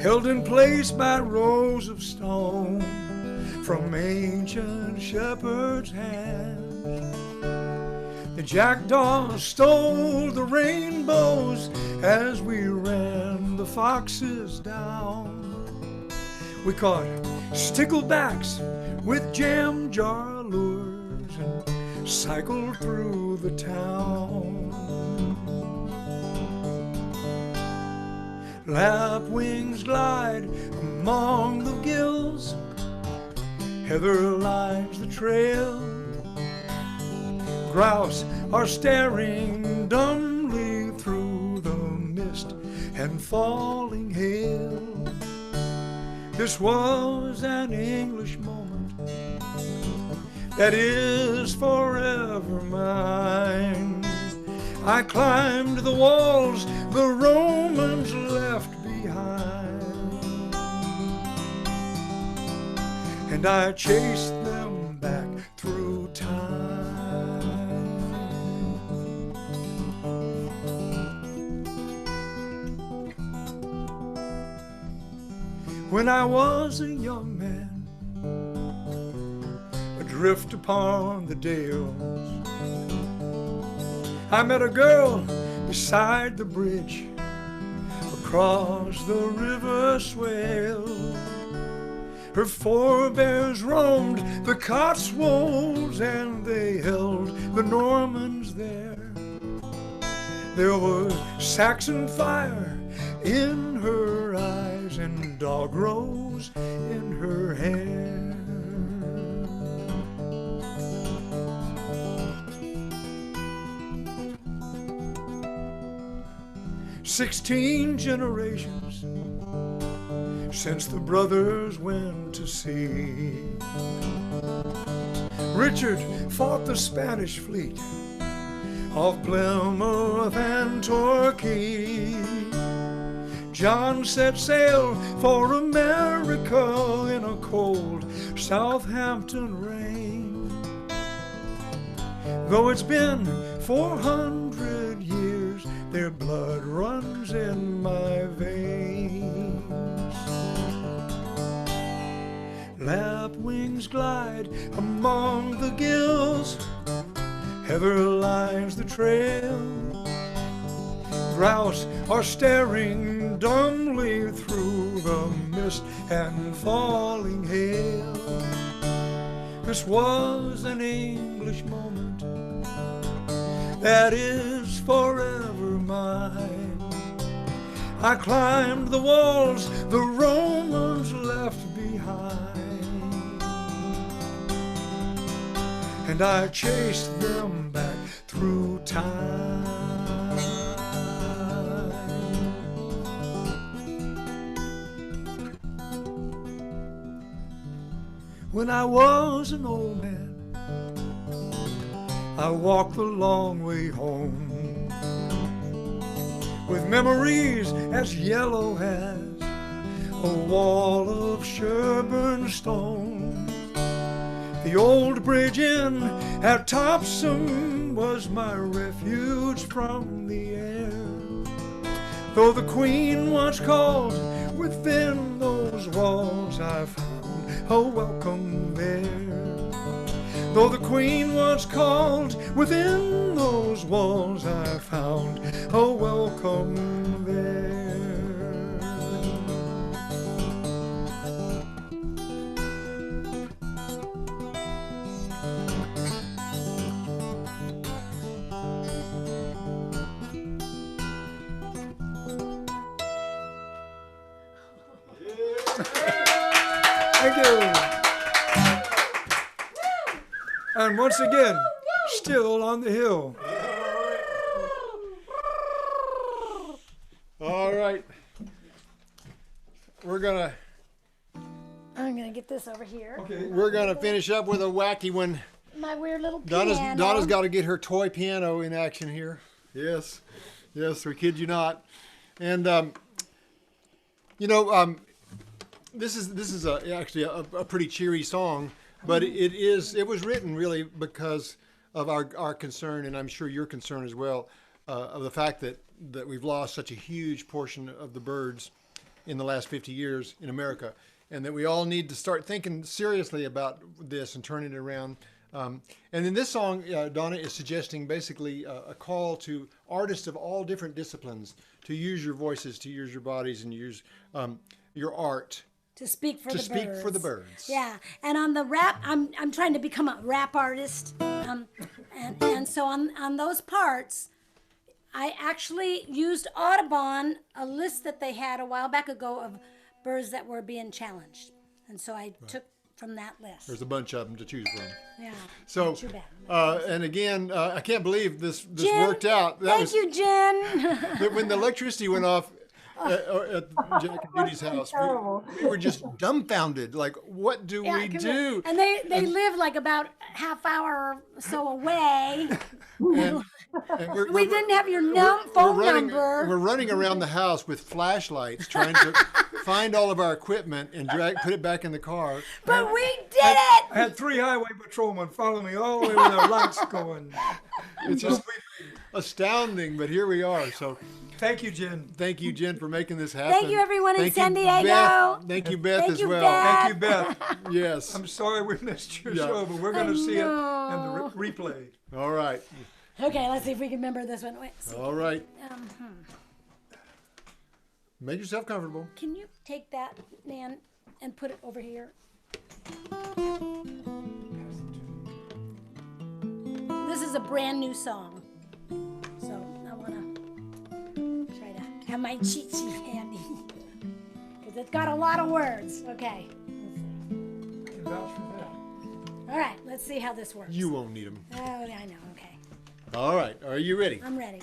S7: held in place by rows of stone from ancient shepherds' hands. The jackdaws stole the rainbows as we ran the foxes down. We caught sticklebacks with jam jar lures and cycled through the town. Lapwings glide among the gills, heather lines the trail, grouse are staring dumbly through the mist and falling hail. This was an English moment that is forever mine. I climbed the walls the Romans left behind, and I chased them back through time. When I was a young man, adrift upon the dales, I met a girl beside the bridge across the river swale. Her forebears roamed the Cotswolds and they held the Normans there. There was Saxon fire in her eyes and dog rose in her hair. "16 generations since the brothers went to sea. Richard fought the Spanish fleet off Plymouth and Torquay. John set sail for America in a cold Southampton rain. Though it's been 400 years, their blood runs in my veins. Lapwings glide among the gills, heather lines the trail, grouse are staring dumbly through the mist and falling hail. This was an English moment that is forever mine. I climbed the walls the Romans left behind, and I chased them back through time. When I was an old man, I walked the long way home with memories as yellow as a wall of Sherburne stone. The old bridge inn at Topsom was my refuge from the air. Though the Queen once called, within those walls I found a welcome there. Though the Queen once called, within those walls I found a welcome there. Thank you. And once again, still on the hill.
S5: All right.
S4: I'm gonna get this over here.
S5: We're gonna finish up with a wacky one.
S4: My weird little piano.
S5: Donna's got to get her toy piano in action here. Yes, we kid you not. And this is actually a pretty cheery song, but it was written really because of our concern, and I'm sure your concern as well, of the fact that we've lost such a huge portion of the birds in the last 50 years in America, and that we all need to start thinking seriously about this and turning it around. And in this song, Donna is suggesting basically a call to artists of all different disciplines to use your voices, to use your bodies, and use your art.
S4: To speak for the birds.
S5: Yeah,
S4: and on the rap, I'm trying to become a rap artist, and so on those parts, I actually used Audubon, a list that they had a while back ago of birds that were being challenged, and so I took from that list.
S5: There's a bunch of them to choose from.
S4: Yeah.
S5: So,
S4: too bad.
S5: and again, I can't believe this
S4: Jen,
S5: worked out.
S4: Thank you, Jen.
S5: When the electricity went off at Jack and Judy's house, we were just dumbfounded. Like, what do we do?
S4: And they live like about half hour or so away.
S5: And
S4: we didn't have your phone number.
S5: We're running around the house with flashlights trying to find all of our equipment and put it back in the car.
S4: But we did it!
S7: I had 3 highway patrolmen follow me all the way with their lights going.
S5: It's just astounding, but here we are. So
S7: thank you, Jen.
S5: Thank you, Jen, for making this happen.
S4: Thank you, everyone in San Diego.
S5: Beth. Thank you, Beth, as well.
S4: Beth.
S7: Thank you, Beth.
S5: Yes.
S7: I'm sorry we missed your show, but we're going to see it in the replay.
S5: All right.
S4: Okay, let's see if we can remember this one. Wait,
S5: all right. Make yourself comfortable.
S4: Can you take that, Nan, and put it over here? This is a brand new song, so I want to try to have my cheat sheet handy because it's got a lot of words. Okay, let's see. All right, let's see how this works.
S5: You won't need them.
S4: Oh, I know. Okay.
S5: All right. Are you ready?
S4: I'm ready.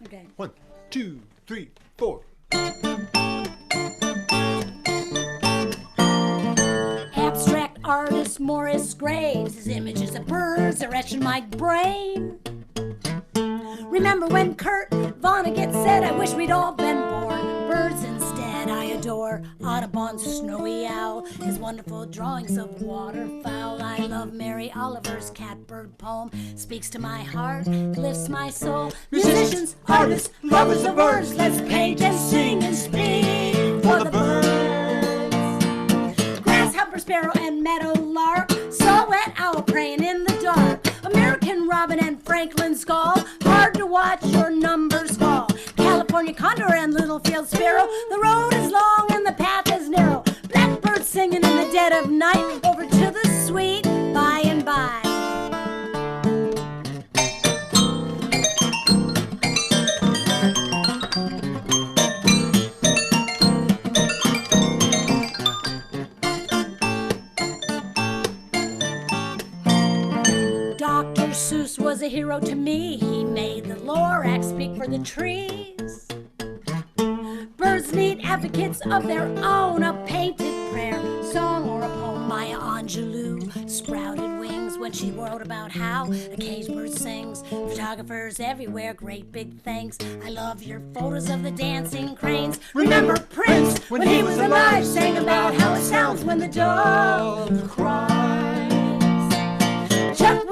S4: Okay.
S5: 1, 2, 3, 4.
S4: Abstract artist Morris Graves, his images of birds are etched in my brain. Remember when Kurt Vonnegut said, I wish we'd all been born birds instead. I adore Audubon's Snowy Owl, his wonderful drawings of waterfowl. I love Mary Oliver's Catbird poem, speaks to my heart, lifts my soul. Musicians, artists, lovers of birds, let's paint and sing and speak for the birds. Grasshopper, sparrow, and meadowlark, silhouette owl praying in the dark. American robin and Franklin's gull, hard to watch your numbers fall. California condor and little field sparrow, the road is long and the path is narrow. Blackbird singing in the dead of night, over to the sweet by and by. Dr. Seuss was a hero to me. He made the Lorax speak for the trees. Birds need advocates of their own, a painted prayer, song, or a poem. Maya Angelou sprouted wings when she wrote about how a caged bird sings. Photographers everywhere, great big thanks. I love your photos of the dancing cranes. Remember Prince, when he was alive, sang about how it sounds when the dove cries.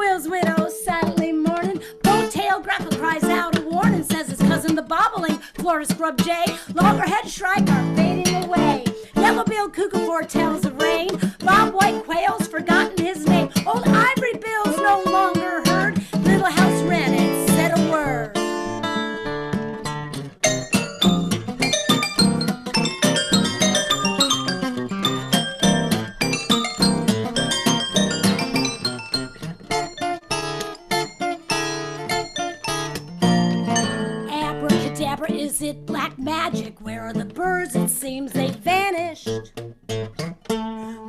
S4: Will's widow silently mourning. Boat-tailed grackle cries out a warning, says his cousin the bobbling Florida scrub jay. Loggerhead shrike are fading away. Yellow-billed cuckoo foretells of rain. Bob-white quail's forgotten his name. Old ivory bill's no longer heard. Little house wren ain't said a word. Abracadabra, is it black magic? Where are the birds? It seems they vanished.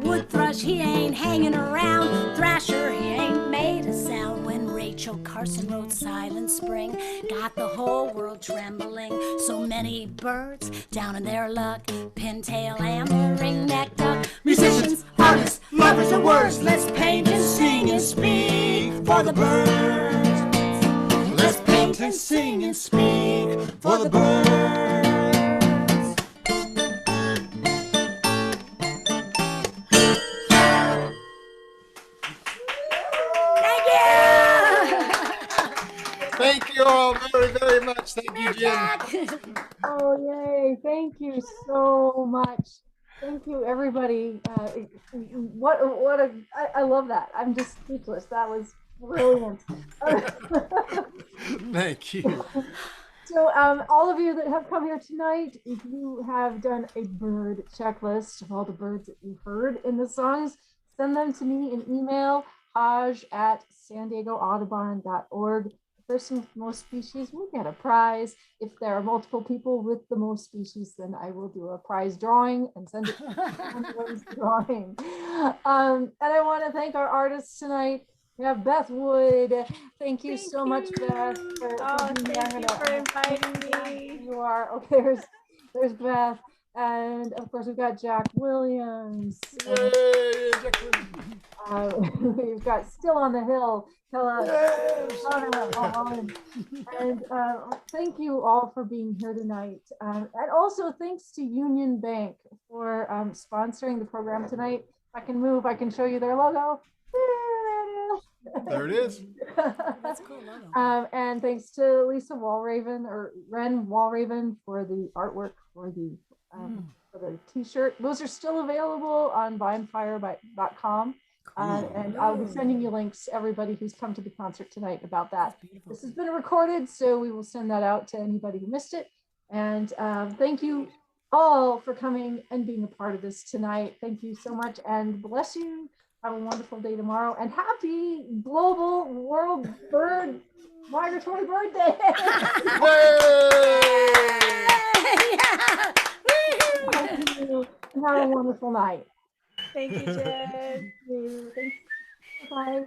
S4: Wood thrush, he ain't hanging around. Thrasher, he ain't made a sound. When Rachel Carson wrote Silent Spring, got the whole world trembling. So many birds down in their luck. Pintail and the ringneck duck. Musicians, artists, lovers of words, let's paint and sing and speak for the birds. Let's paint and sing and speak for the birds.
S5: Thank you all very, very much. Thank you, Jen.
S1: Oh, yay. Thank you so much. Thank you, everybody. I love that. I'm just speechless. That was brilliant.
S5: Thank you.
S1: So all of you that have come here tonight, if you have done a bird checklist of all the birds that you heard in the songs, send them to me in email, hajj@sandiegoaudubon.org. The person with the most species will get a prize. If there are multiple people with the most species, then I will do a prize drawing and send it to anyone's drawing. And I want to thank our artists tonight. We have Beth Wood. Thank you so much, Beth.
S2: Thank you for inviting me.
S1: You are. Okay, there's Beth. And of course, we've got Jack Williams.
S5: Yay, Jack.
S1: We've got Still on the Hill. Donna, and thank you all for being here tonight. And also thanks to Union Bank for sponsoring the program tonight. If I can move, I can show you their logo.
S5: There it is.
S4: That's a cool logo.
S1: And thanks to Lisa Wren Walraven for the artwork for the t-shirt. Those are still available on vinefire.com. And I'll be sending you links, everybody who's come to the concert tonight, about that. This has been recorded, so we will send that out to anybody who missed it. And thank you all for coming and being a part of this tonight. Thank you so much, and bless you. Have a wonderful day tomorrow, and happy Global World Migratory Bird Day. And have a wonderful night.
S2: Thank you, Jen.
S1: Thanks. Bye.